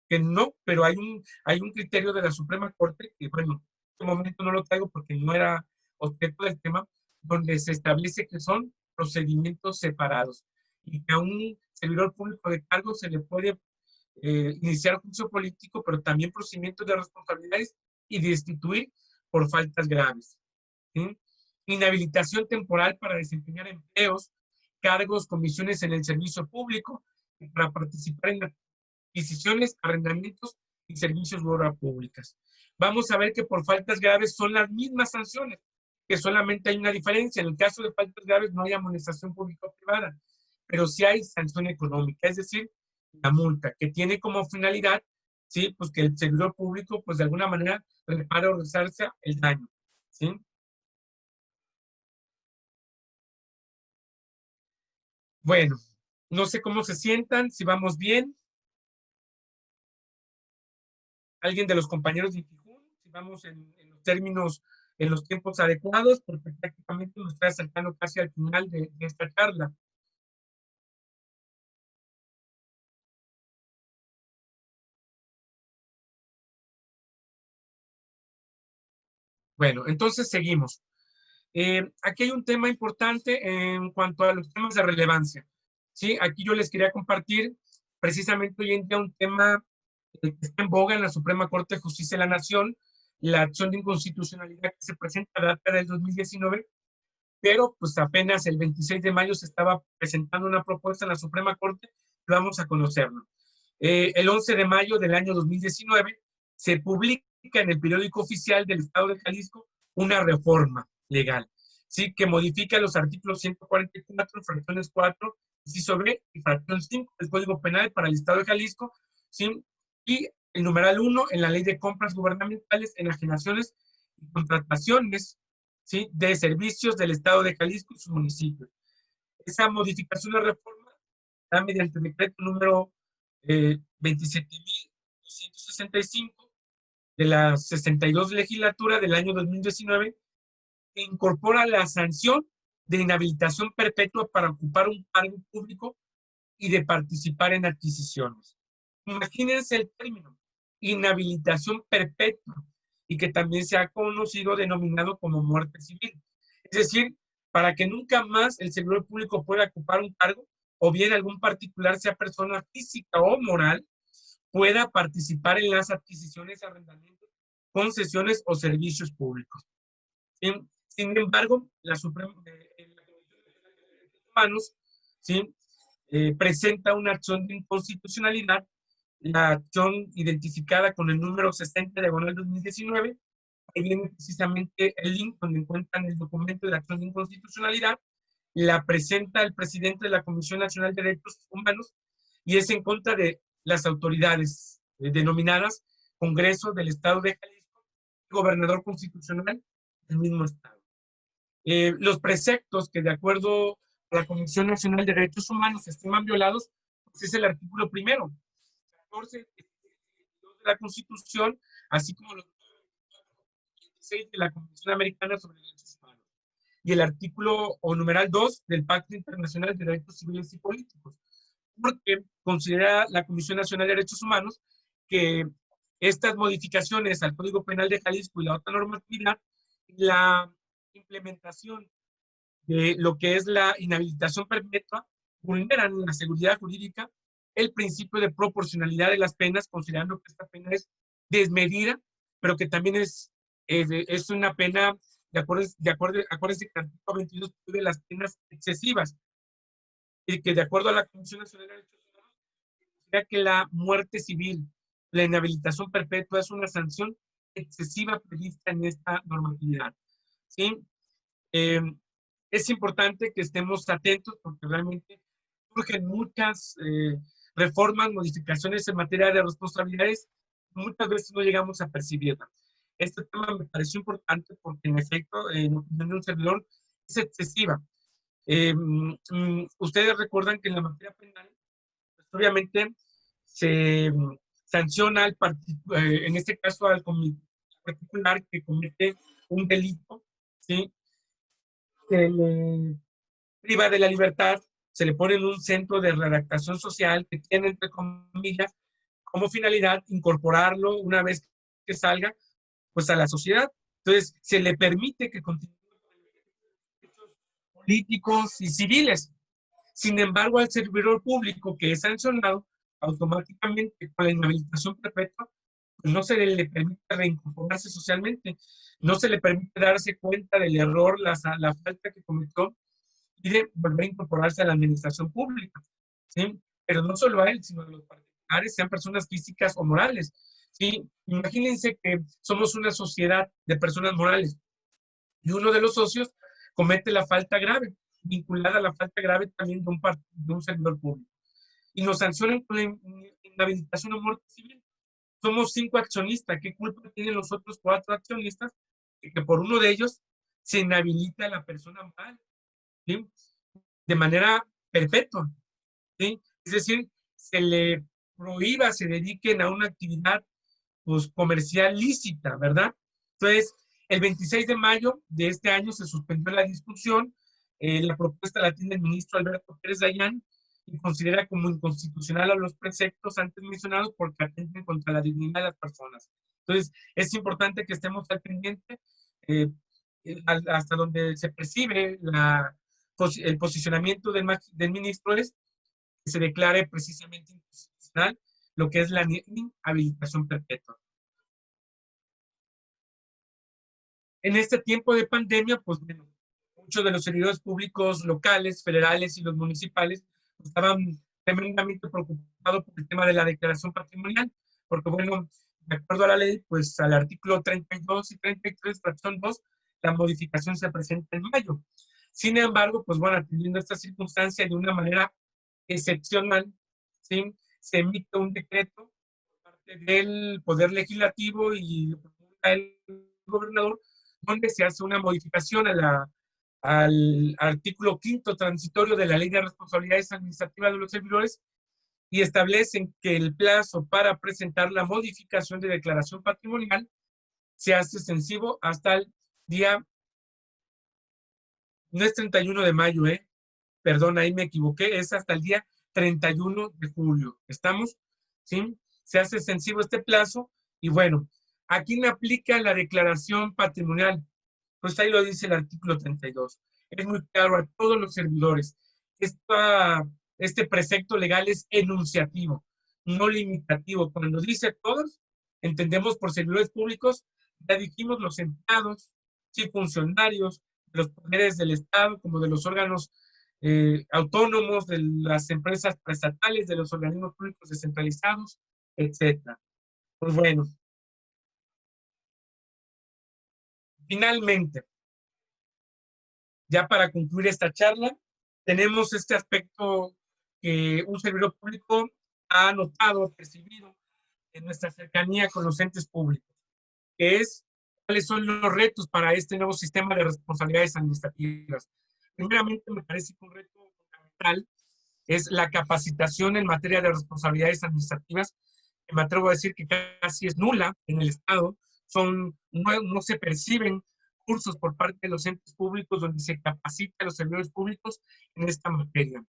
que no, pero hay un criterio de la Suprema Corte, que bueno, en este momento no lo traigo porque no era objeto del tema, donde se establece que son procedimientos separados y que a un servidor público de cargo se le puede iniciar juicio político, pero también procedimientos de responsabilidades y destituir por faltas graves, ¿sí? Inhabilitación temporal para desempeñar empleos, cargos, comisiones en el servicio público y para participar en adquisiciones, arrendamientos y servicios de obra públicas. Vamos a ver que por faltas graves son las mismas sanciones, que solamente hay una diferencia. En el caso de faltas graves no hay amonestación pública o privada, pero sí hay sanción económica, es decir, la multa, que tiene como finalidad, ¿sí?, pues que el servidor público, pues de alguna manera, repare o resarza el daño, ¿sí? Bueno, no sé cómo se sientan, si vamos bien. Alguien de los compañeros de Intijún, si vamos en los términos en los tiempos adecuados, porque prácticamente nos está acercando casi al final de esta charla. Bueno, entonces seguimos. Aquí hay un tema importante en cuanto a los temas de relevancia. ¿Sí? Aquí yo les quería compartir precisamente hoy en día un tema que está en boga en la Suprema Corte de Justicia de la Nación, la acción de inconstitucionalidad que se presenta data del 2019, pero pues apenas el 26 de mayo se estaba presentando una propuesta en la Suprema Corte y vamos a conocerlo. El 11 de mayo del año 2019 se publica en el periódico oficial del Estado de Jalisco una reforma legal, ¿sí? Que modifica los artículos 144, fracciones 4, inciso B y fracción 5 del Código Penal para el Estado de Jalisco, ¿sí? Y el numeral 1 en la Ley de Compras Gubernamentales, Enajenaciones y Contrataciones, ¿sí? De servicios del Estado de Jalisco y sus municipios. Esa modificación de reforma está mediante el decreto número 27.265 de la 62 legislatura del año 2019, que incorpora la sanción de inhabilitación perpetua para ocupar un cargo público y de participar en adquisiciones. Imagínense el término, inhabilitación perpetua, y que también se ha conocido, denominado como muerte civil. Es decir, para que nunca más el servidor público pueda ocupar un cargo, o bien algún particular, sea persona física o moral, pueda participar en las adquisiciones, arrendamientos, concesiones o servicios públicos. Sin embargo, la Suprema Comisión de Derechos Humanos, ¿sí? Presenta una acción de inconstitucionalidad, la acción identificada con el número 60 diagonal 2019. Ahí viene precisamente el link donde encuentran el documento de la acción de inconstitucionalidad. La presenta el presidente de la Comisión Nacional de Derechos Humanos y es en contra de las autoridades denominadas Congreso del Estado de Jalisco y Gobernador Constitucional del mismo Estado. Los preceptos que de acuerdo a la Comisión Nacional de Derechos Humanos estiman violados, pues es el artículo primero, 14 de la Constitución, así como los 16 de la Convención Americana sobre Derechos Humanos y el artículo o numeral 2 del Pacto Internacional de Derechos Civiles y Políticos, porque considera la Comisión Nacional de Derechos Humanos que estas modificaciones al Código Penal de Jalisco y la otra normatividad, la implementación de lo que es la inhabilitación perpetua, vulneran la seguridad jurídica, el principio de proporcionalidad de las penas, considerando que esta pena es desmedida, pero que también es una pena, acuérdense que el artículo 22 de las penas excesivas, y que de acuerdo a la Comisión Nacional de Derechos Humanos, considera que la muerte civil, la inhabilitación perpetua, es una sanción excesiva prevista en esta normatividad. ¿Sí? Eh, es importante que estemos atentos porque realmente surgen muchas reformas, modificaciones en materia de responsabilidades, muchas veces no llegamos a percibirlas. Este tema me pareció importante porque en efecto, en opinión de un servidor, es excesiva. Ustedes recuerdan que en la materia penal, pues, obviamente se sanciona en este caso al particular que comete un delito, ¿sí? Se le priva de la libertad, se le pone en un centro de readaptación social que tiene, entre comillas, como finalidad incorporarlo una vez que salga, pues a la sociedad. Entonces, se le permite que continúe con derechos políticos y civiles. Sin embargo, al servidor público que es sancionado, automáticamente con la inhabilitación perpetua, pues no se le permite reincorporarse socialmente, no se le permite darse cuenta del error, la falta que cometió y de volver a incorporarse a la administración pública, ¿sí? Pero no solo a él, sino a los particulares, sean personas físicas o morales, ¿sí? Imagínense que somos una sociedad de personas morales y uno de los socios comete la falta grave, vinculada a la falta grave también de un servidor público, y nos sancionan con la inhabilitación o muerte civil. Somos 5 accionistas, ¿qué culpa tienen los otros 4 accionistas? Que por uno de ellos se inhabilita a la persona moral, ¿sí? De manera perpetua, ¿sí? Es decir, se le prohíba, se dediquen a una actividad pues, comercial lícita, ¿verdad? Entonces, El 26 de mayo de este año se suspendió la discusión. La propuesta la tiene el ministro Alberto Pérez Dayán y considera como inconstitucional a los preceptos antes mencionados porque atentan contra la dignidad de las personas. Entonces, es importante que estemos al pendiente hasta donde se percibe el posicionamiento del ministro es que se declare precisamente inconstitucional lo que es la inhabilitación perpetua. En este tiempo de pandemia, pues bueno, muchos de los servidores públicos locales, federales y los municipales estaban tremendamente preocupados por el tema de la declaración patrimonial, porque bueno, de acuerdo a la ley, pues al artículo 32 y 33, fracción 2, la modificación se presenta en mayo. Sin embargo, pues bueno, atendiendo esta circunstancia de una manera excepcional, ¿sí? Se emite un decreto por parte del Poder Legislativo y el gobernador, donde se hace una modificación al artículo 5º transitorio de la Ley de Responsabilidades Administrativas de los Servidores y establecen que el plazo para presentar la modificación de declaración patrimonial se hace extensivo hasta el día, no es 31 de mayo, perdón, ahí me equivoqué, es hasta el día 31 de julio. ¿Estamos? ¿Sí? Se hace extensivo este plazo y bueno, ¿a quién aplica la declaración patrimonial? Pues ahí lo dice el artículo 32. Es muy claro a todos los servidores. Este precepto legal es enunciativo, no limitativo. Cuando dice todos, entendemos por servidores públicos, ya dijimos los empleados, sí, funcionarios, los poderes del Estado, como de los órganos autónomos, de las empresas prestatales, de los organismos públicos descentralizados, etcétera. Pues bueno, finalmente, ya para concluir esta charla, tenemos este aspecto que un servidor público ha notado, percibido en nuestra cercanía con los entes públicos, que es cuáles son los retos para este nuevo sistema de responsabilidades administrativas. Primeramente, me parece que un reto fundamental es la capacitación en materia de responsabilidades administrativas, que me atrevo a decir que casi es nula en el Estado. No se perciben cursos por parte de los entes públicos donde se capacita a los servidores públicos en esta materia.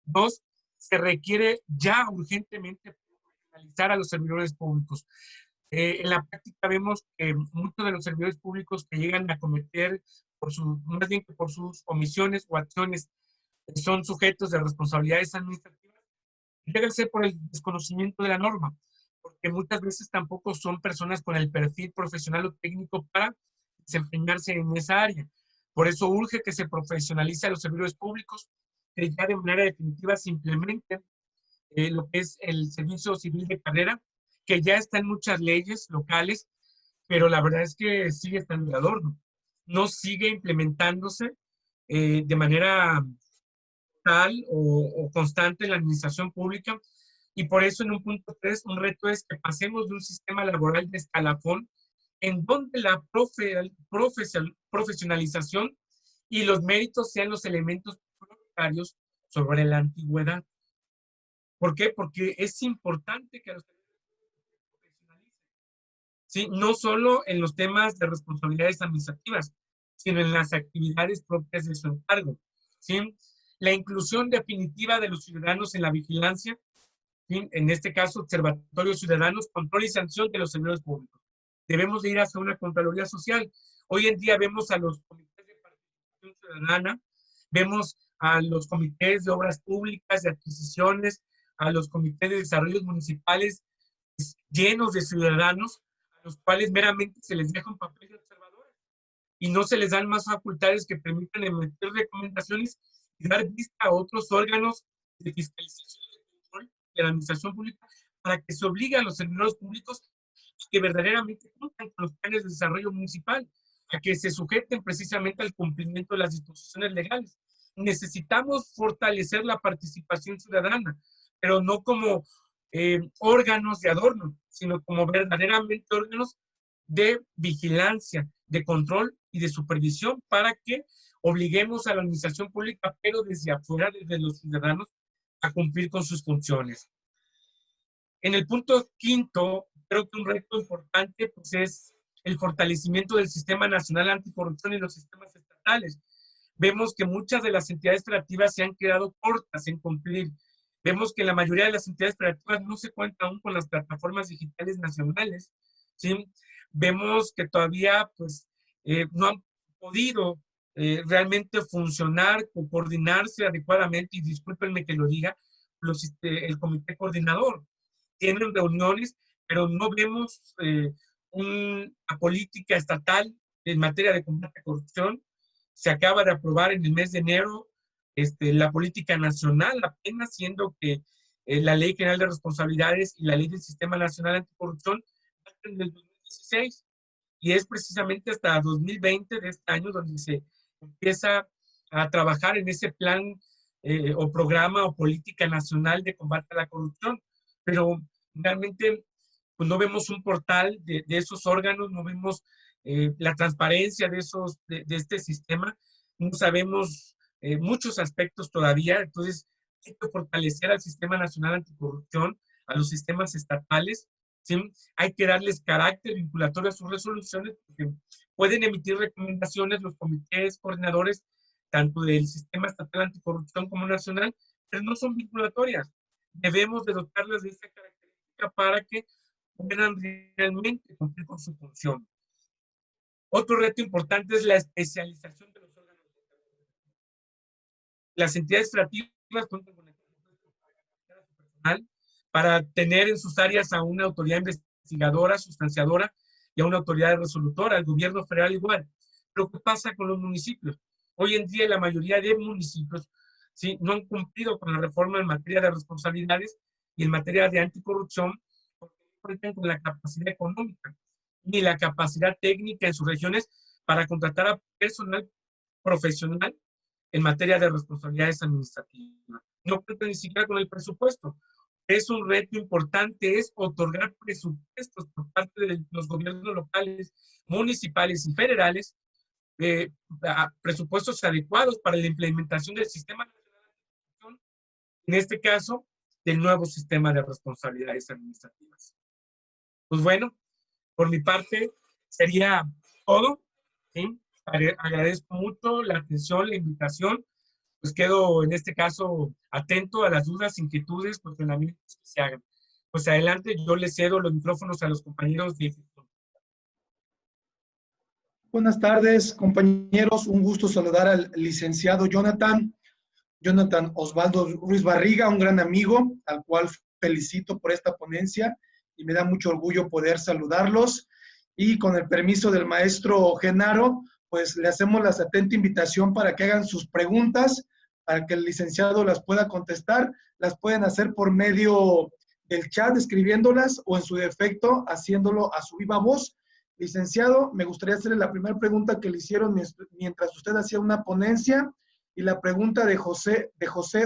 Dos, se requiere ya urgentemente profesionalizar a los servidores públicos. En la práctica vemos que muchos de los servidores públicos que llegan a cometer, más bien que por sus omisiones o acciones, son sujetos de responsabilidades administrativas, debe ser por el desconocimiento de la norma, porque muchas veces tampoco son personas con el perfil profesional o técnico para desempeñarse en esa área. Por eso urge que se profesionalice a los servidores públicos, que ya de manera definitiva se implemente lo que es el servicio civil de carrera, que ya está en muchas leyes locales, pero la verdad es que sigue estando de adorno. No sigue implementándose de manera o constante en la administración pública. Y por eso en un punto 3, un reto es que pasemos de un sistema laboral de escalafón en donde la profesionalización y los méritos sean los elementos prioritarios sobre la antigüedad. ¿Por qué? Porque es importante que los profesionalicen, ¿sí? No solo en los temas de responsabilidades administrativas, sino en las actividades propias de su encargo, ¿sí? La inclusión definitiva de los ciudadanos en la vigilancia, ¿sí? En este caso, observatorios ciudadanos, control y sanción de los servidores públicos. Debemos de ir hacia una Contraloría Social. Hoy en día vemos a los comités de participación ciudadana, vemos a los comités de obras públicas, de adquisiciones, a los comités de desarrollos municipales llenos de ciudadanos a los cuales meramente se les deja un papel de observadores y no se les dan más facultades que permitan emitir recomendaciones y dar vista a otros órganos de fiscalización y de control de la administración pública para que se obligue a los servidores públicos que verdaderamente cumplan con los planes de desarrollo municipal, a que se sujeten precisamente al cumplimiento de las disposiciones legales. Necesitamos fortalecer la participación ciudadana, pero no como órganos de adorno, sino como verdaderamente órganos de vigilancia, de control y de supervisión para que obliguemos a la administración pública, pero desde afuera, desde los ciudadanos, a cumplir con sus funciones. En el punto 5, creo que un reto importante pues, es el fortalecimiento del sistema nacional anticorrupción y los sistemas estatales. Vemos que muchas de las entidades federativas se han quedado cortas en cumplir. Vemos que la mayoría de las entidades federativas no se cuentan aún con las plataformas digitales nacionales, ¿sí? Vemos que todavía pues, no han podido realmente funcionar o coordinarse adecuadamente, y discúlpenme que lo diga, el comité coordinador. Tienen reuniones, pero no vemos una política estatal en materia de combate a corrupción. Se acaba de aprobar en el mes de enero la política nacional, apenas siendo que la Ley General de Responsabilidades y la Ley del Sistema Nacional Anticorrupción en el 2016, y es precisamente hasta 2020 de este año donde se empieza a trabajar en ese plan o programa o política nacional de combate a la corrupción, pero realmente pues no vemos un portal de esos órganos, no vemos la transparencia de este sistema, no sabemos muchos aspectos todavía. Entonces hay que fortalecer al Sistema Nacional Anticorrupción, a los sistemas estatales, ¿sí? Hay que darles carácter vinculatorio a sus resoluciones, porque pueden emitir recomendaciones los comités coordinadores, tanto del Sistema Estatal Anticorrupción como nacional, pero no son vinculatorias. Debemos de dotarlas de esa característica para que puedan realmente cumplir con su función. Otro reto importante es la especialización de los órganos. Las entidades federativas cuentan con el personal para tener en sus áreas a una autoridad investigadora, sustanciadora y a una autoridad resolutora, el gobierno federal igual. Pero ¿qué pasa con los municipios? Hoy en día la mayoría de municipios, ¿sí?, no han cumplido con la reforma en materia de responsabilidades y en materia de anticorrupción, porque no cuentan con la capacidad económica ni la capacidad técnica en sus regiones para contratar a personal profesional en materia de responsabilidades administrativas. No cuentan ni siquiera con el presupuesto. Es un reto importante, es otorgar presupuestos por parte de los gobiernos locales, municipales y federales, presupuestos adecuados para la implementación del sistema nacional de administración, en este caso, del nuevo sistema de responsabilidades administrativas. Pues bueno, por mi parte sería todo, ¿sí? Agradezco mucho la atención, la invitación. Pues quedo en este caso atento a las dudas, inquietudes, cuestionamientos que se hagan. Pues adelante, yo le cedo los micrófonos a los compañeros de... Buenas tardes, compañeros. Un gusto saludar al licenciado Jonathan Osvaldo Ruiz Barriga, un gran amigo, al cual felicito por esta ponencia y me da mucho orgullo poder saludarlos. Y con el permiso del maestro Genaro, pues le hacemos la atenta invitación para que hagan sus preguntas, para que el licenciado las pueda contestar. Las pueden hacer por medio del chat, escribiéndolas, o en su defecto, haciéndolo a su viva voz. Licenciado, me gustaría hacerle la primera pregunta que le hicieron mientras usted hacía una ponencia, y la pregunta de José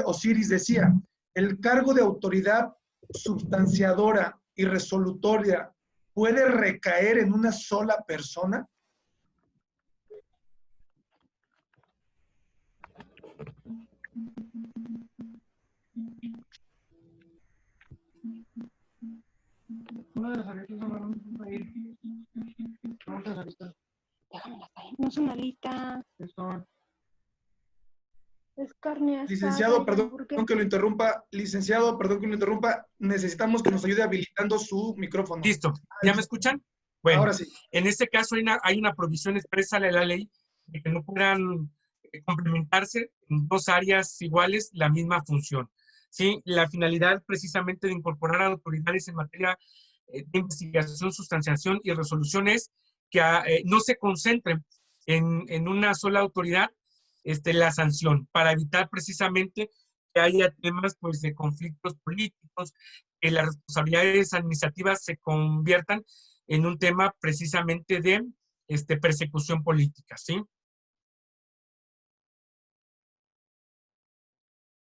Osiris decía: ¿el cargo de autoridad sustanciadora y resolutoria puede recaer en una sola persona? No es una lista. Es carne asada. Licenciado, perdón que lo interrumpa. Licenciado, perdón que lo interrumpa. Necesitamos que nos ayude habilitando su micrófono. Listo. ¿Ya me escuchan? Bueno, ahora sí. En este caso hay una provisión expresa de la ley de que no puedan complementarse en dos áreas iguales la misma función. ¿Sí? La finalidad precisamente de incorporar a autoridades en materia de investigación, sustanciación y resolución es que no se concentren en una sola autoridad la sanción, para evitar precisamente que haya temas pues, de conflictos políticos, que las responsabilidades administrativas se conviertan en un tema precisamente de persecución política, ¿sí?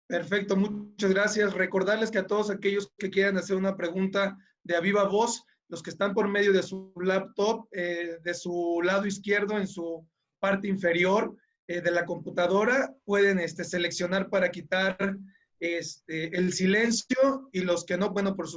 Perfecto, muchas gracias. Recordarles que a todos aquellos que quieran hacer una pregunta de a viva voz, los que están por medio de su laptop, de su lado izquierdo, en su parte inferior de la computadora, pueden seleccionar para quitar el silencio, y los que no, bueno, por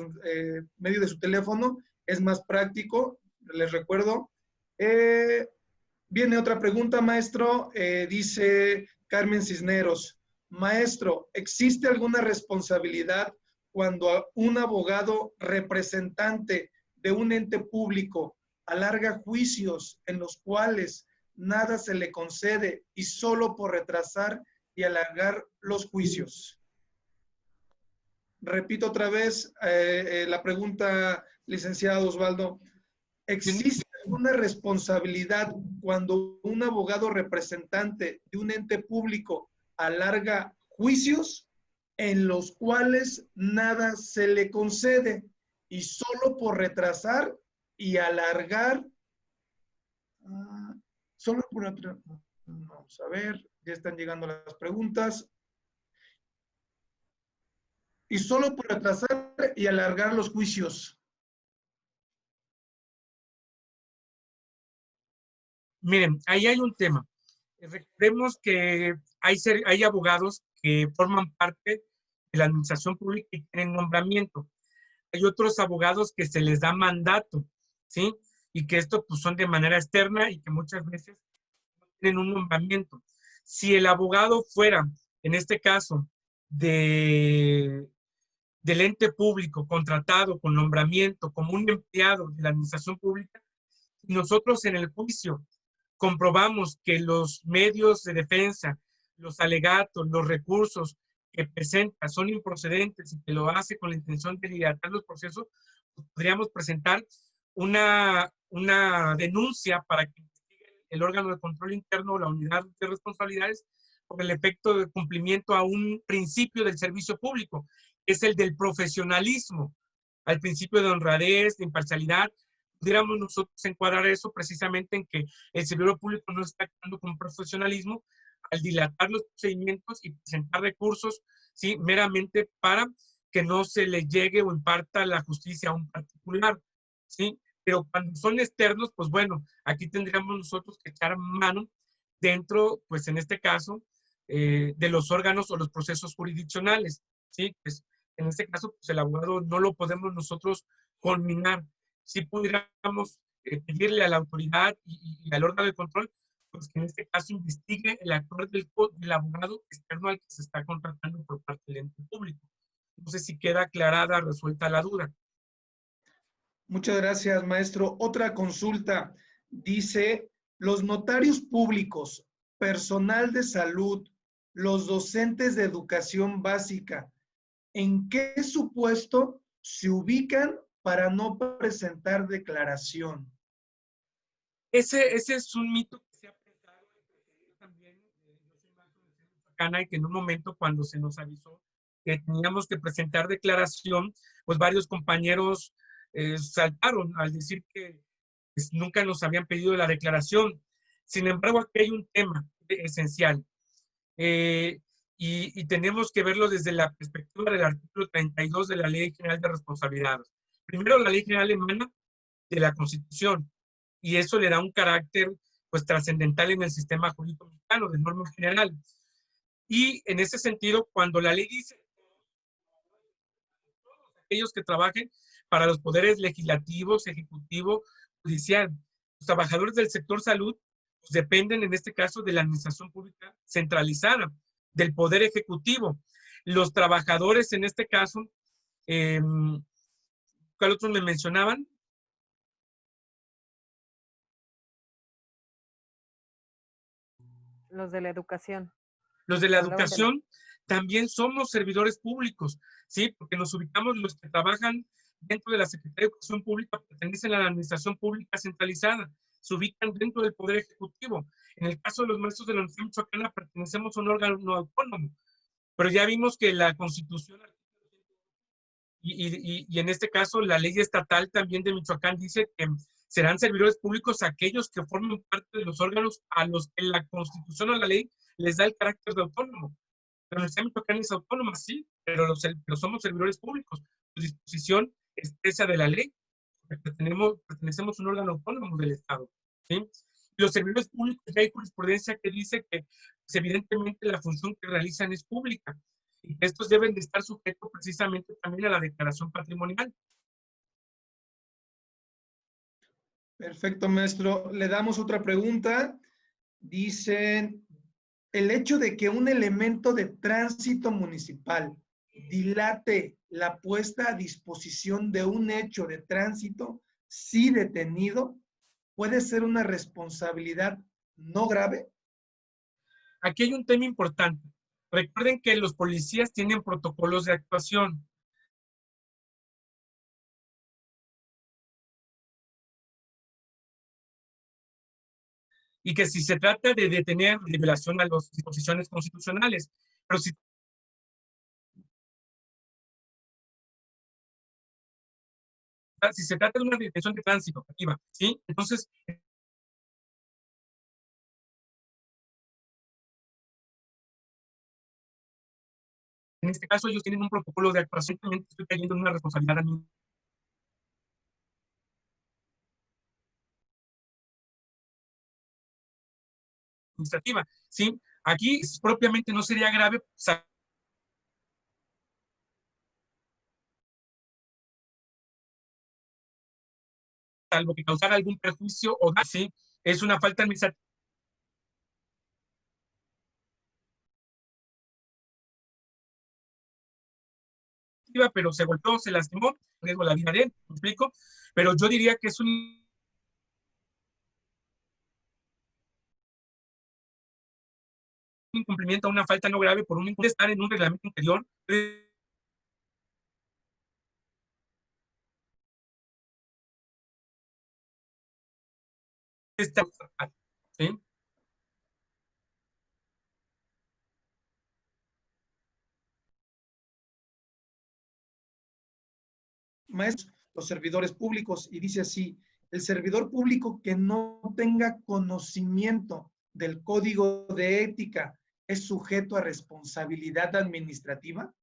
medio de su teléfono, es más práctico. Les recuerdo, Viene otra pregunta, maestro. Dice Carmen Cisneros. Maestro, ¿existe alguna responsabilidad cuando un abogado representante de un ente público alarga juicios en los cuales nada se le concede y solo por retrasar y alargar los juicios? Repito otra vez la pregunta, licenciado Osvaldo. ¿Existe alguna responsabilidad cuando un abogado representante de un ente público alarga juicios en los cuales nada se le concede y solo por retrasar y alargar? Solo por vamos a ver, ya están llegando las preguntas. Y solo por retrasar y alargar los juicios. Miren, ahí hay un tema. Recordemos que hay abogados que forman parte de la administración pública y tienen nombramiento. Hay otros abogados que se les da mandato, ¿sí? Y que esto pues, son de manera externa y que muchas veces no tienen un nombramiento. Si el abogado fuera, en este caso, del ente público, contratado con nombramiento como un empleado de la administración pública, y nosotros en el juicio comprobamos que los medios de defensa, los alegatos, los recursos que presenta son improcedentes y que lo hace con la intención de dilatar los procesos, pues podríamos presentar una denuncia para que el órgano de control interno o la unidad de responsabilidades por el efecto de cumplimiento a un principio del servicio público, que es el del profesionalismo, al principio de honradez, de imparcialidad. Pudiéramos nosotros encuadrar eso precisamente en que el servidor público no está actuando con profesionalismo al dilatar los procedimientos y presentar recursos, ¿sí? Meramente para que no se le llegue o imparta la justicia a un particular, ¿sí? Pero cuando son externos, pues bueno, aquí tendríamos nosotros que echar mano dentro, pues en este caso, de los órganos o los procesos jurisdiccionales, ¿sí? Pues, en este caso, pues el abogado no lo podemos nosotros culminar. Si pudiéramos pedirle a la autoridad y al órgano de control, pues que en este caso investigue el actuar del abogado externo al que se está contratando por parte del ente público. No sé si queda aclarada, resuelta la duda. Muchas gracias, maestro. Otra consulta. Dice, los notarios públicos, personal de salud, los docentes de educación básica, ¿en qué supuesto se ubican para no presentar declaración? Ese es un mito que se ha pensado también. Yo soy maestro de Michoacana y que en un momento cuando se nos avisó que teníamos que presentar declaración, pues varios compañeros saltaron al decir que pues, nunca nos habían pedido la declaración. Sin embargo, aquí hay un tema esencial y tenemos que verlo desde la perspectiva del artículo 32 de la Ley General de Responsabilidades. Primero, la Ley General emana de la Constitución y eso le da un carácter pues trascendental en el sistema jurídico mexicano de norma general. Y en ese sentido, cuando la ley dice todos aquellos que trabajen para los poderes legislativos, ejecutivo, judicial, los trabajadores del sector salud pues, dependen en este caso de la administración pública centralizada, del poder ejecutivo. Los trabajadores en este caso, ¿cuál otros me mencionaban? Los de la educación. Los de la educación también somos servidores públicos, ¿sí? Porque nos ubicamos los que trabajan dentro de la Secretaría de Educación Pública, pertenecen a la administración pública centralizada, se ubican dentro del Poder Ejecutivo. En el caso de los maestros de la Universidad Michoacana, pertenecemos a un órgano autónomo, pero ya vimos que la Constitución y en este caso la ley estatal también de Michoacán dice que serán servidores públicos aquellos que formen parte de los órganos a los que la Constitución o la ley les da el carácter de autónomo. La Universidad de Michoacán es autónoma, sí, pero somos servidores públicos. Su disposición expresa de la ley. Pertenecemos a un órgano autónomo del Estado. ¿Sí? Los servidores públicos, ya hay jurisprudencia que dice que pues, evidentemente la función que realizan es pública y que estos deben de estar sujetos precisamente también a la declaración patrimonial. Perfecto, maestro. Le damos otra pregunta. Dicen, el hecho de que un elemento de tránsito municipal dilate la puesta a disposición de un hecho de tránsito sí detenido, ¿puede ser una responsabilidad no grave? Aquí hay un tema importante. Recuerden que los policías tienen protocolos de actuación. Y que si se trata de detener de violación a las disposiciones constitucionales, pero si se trata de una detención de tránsito activa, ¿sí? Entonces, en este caso, ellos tienen un protocolo de actuación, también estoy cayendo en una responsabilidad administrativa, ¿sí? Aquí propiamente no sería grave, salvo que causara algún perjuicio o ¿sí? Es una falta administrativa, pero se golpeó, se lastimó, riesgo la vida de él, ¿me explico? Pero yo diría que es un incumplimiento, una falta no grave por un estar en un reglamento interior. ¿Sí? Maestros, los servidores públicos, y dice así, el servidor público que no tenga conocimiento del código de ética es sujeto a responsabilidad administrativa.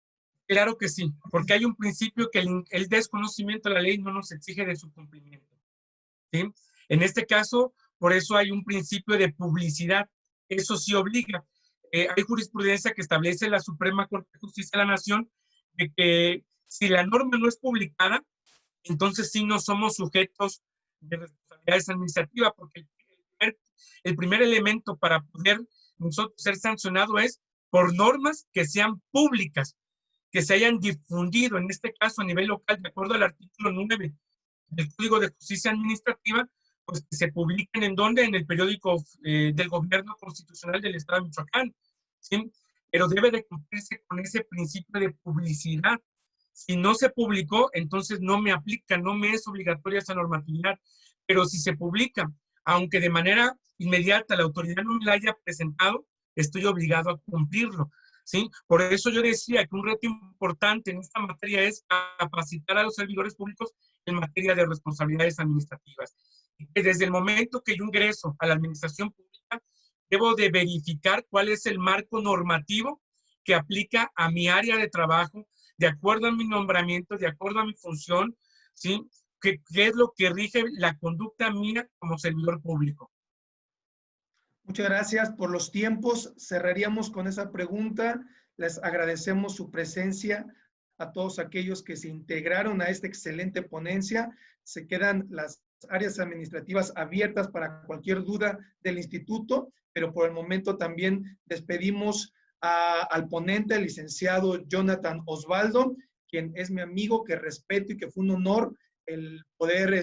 Claro que sí, porque hay un principio que el desconocimiento de la ley no nos exige de su cumplimiento. ¿Sí? En este caso, por eso hay un principio de publicidad. Eso sí obliga. Hay jurisprudencia que establece la Suprema Corte de Justicia de la Nación de que si la norma no es publicada, entonces sí no somos sujetos de responsabilidades administrativas, porque el primer elemento para poder nosotros ser sancionado es por normas que sean públicas, que se hayan difundido, en este caso a nivel local, de acuerdo al artículo 9 del Código de Justicia Administrativa, pues que se publiquen en donde, en el periódico del Gobierno Constitucional del Estado de Michoacán, ¿sí? Pero debe de cumplirse con ese principio de publicidad. Si no se publicó, entonces no me aplica, no me es obligatoria esa normatividad. Pero si se publica, aunque de manera inmediata la autoridad no me la haya presentado, estoy obligado a cumplirlo. ¿Sí? Por eso yo decía que un reto importante en esta materia es capacitar a los servidores públicos en materia de responsabilidades administrativas. Y que desde el momento que yo ingreso a la administración pública, debo de verificar cuál es el marco normativo que aplica a mi área de trabajo, de acuerdo a mi nombramiento, de acuerdo a mi función, ¿sí? ¿Qué es lo que rige la conducta mía como servidor público? Muchas gracias por los tiempos. Cerraríamos con esa pregunta. Les agradecemos su presencia a todos aquellos que se integraron a esta excelente ponencia. Se quedan las áreas administrativas abiertas para cualquier duda del instituto, pero por el momento también despedimos al ponente, el licenciado Jonathan Osvaldo, quien es mi amigo, que respeto y que fue un honor el poder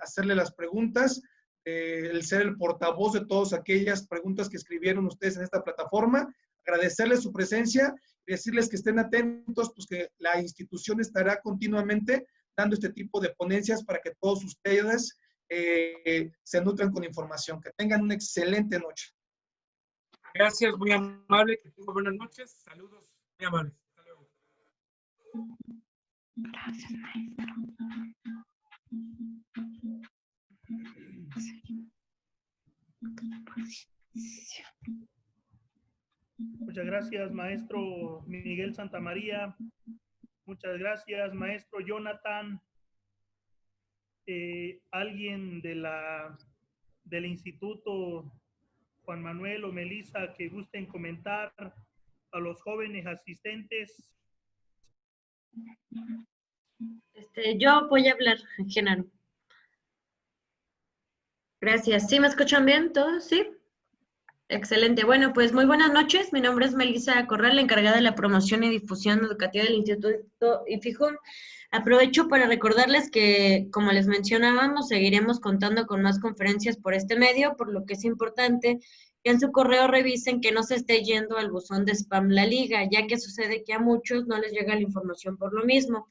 hacerle las preguntas. El ser el portavoz de todas aquellas preguntas que escribieron ustedes en esta plataforma, agradecerles su presencia y decirles que estén atentos, pues que la institución estará continuamente dando este tipo de ponencias para que todos ustedes se nutran con información. Que tengan una excelente noche. Gracias, muy amable, que tengan buenas noches, saludos, muy amables. Hasta luego. Gracias, maestro. Muchas gracias, maestro Miguel Santamaría. Muchas gracias, maestro Jonathan. Alguien del instituto, Juan Manuel o Melissa, que gusten comentar a los jóvenes asistentes. Yo voy a hablar, Genaro. Gracias. ¿Sí me escuchan bien todos? ¿Sí? Excelente. Bueno, pues muy buenas noches. Mi nombre es Melissa Corral, la encargada de la promoción y difusión educativa del Instituto IFIJUM. Aprovecho para recordarles que, como les mencionábamos, seguiremos contando con más conferencias por este medio, por lo que es importante que en su correo revisen que no se esté yendo al buzón de spam la liga, ya que sucede que a muchos no les llega la información por lo mismo.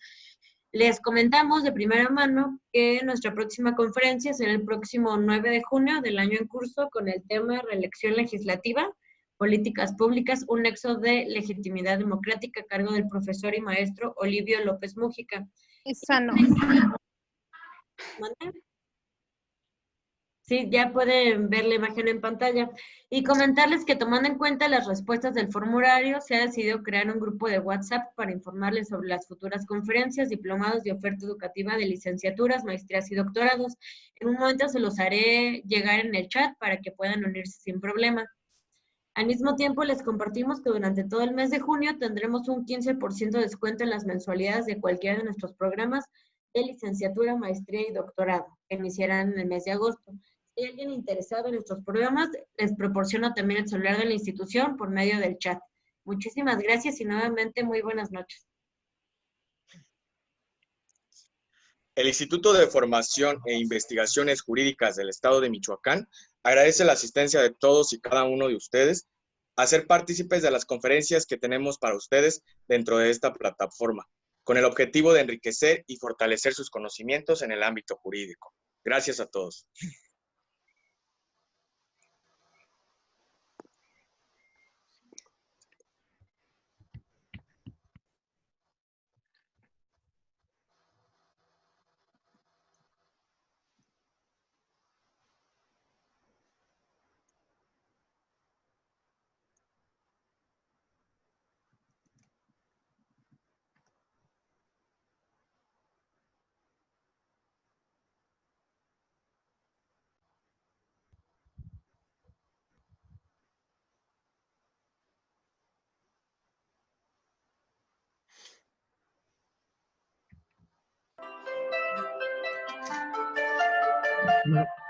Les comentamos de primera mano que nuestra próxima conferencia será el próximo 9 de junio del año en curso con el tema Reelección Legislativa, Políticas Públicas, un nexo de legitimidad democrática a cargo del profesor y maestro Olivio López Mújica. Esa no. ¿Mande? Sí, ya pueden ver la imagen en pantalla. Y comentarles que tomando en cuenta las respuestas del formulario, se ha decidido crear un grupo de WhatsApp para informarles sobre las futuras conferencias, diplomados y oferta educativa de licenciaturas, maestrías y doctorados. En un momento se los haré llegar en el chat para que puedan unirse sin problema. Al mismo tiempo, les compartimos que durante todo el mes de junio tendremos un 15% de descuento en las mensualidades de cualquiera de nuestros programas de licenciatura, maestría y doctorado, que iniciarán en el mes de agosto. Si hay alguien interesado en nuestros programas, les proporciono también el celular de la institución por medio del chat. Muchísimas gracias y nuevamente muy buenas noches. El Instituto de Formación e Investigaciones Jurídicas del Estado de Michoacán agradece la asistencia de todos y cada uno de ustedes a ser partícipes de las conferencias que tenemos para ustedes dentro de esta plataforma, con el objetivo de enriquecer y fortalecer sus conocimientos en el ámbito jurídico. Gracias a todos. No.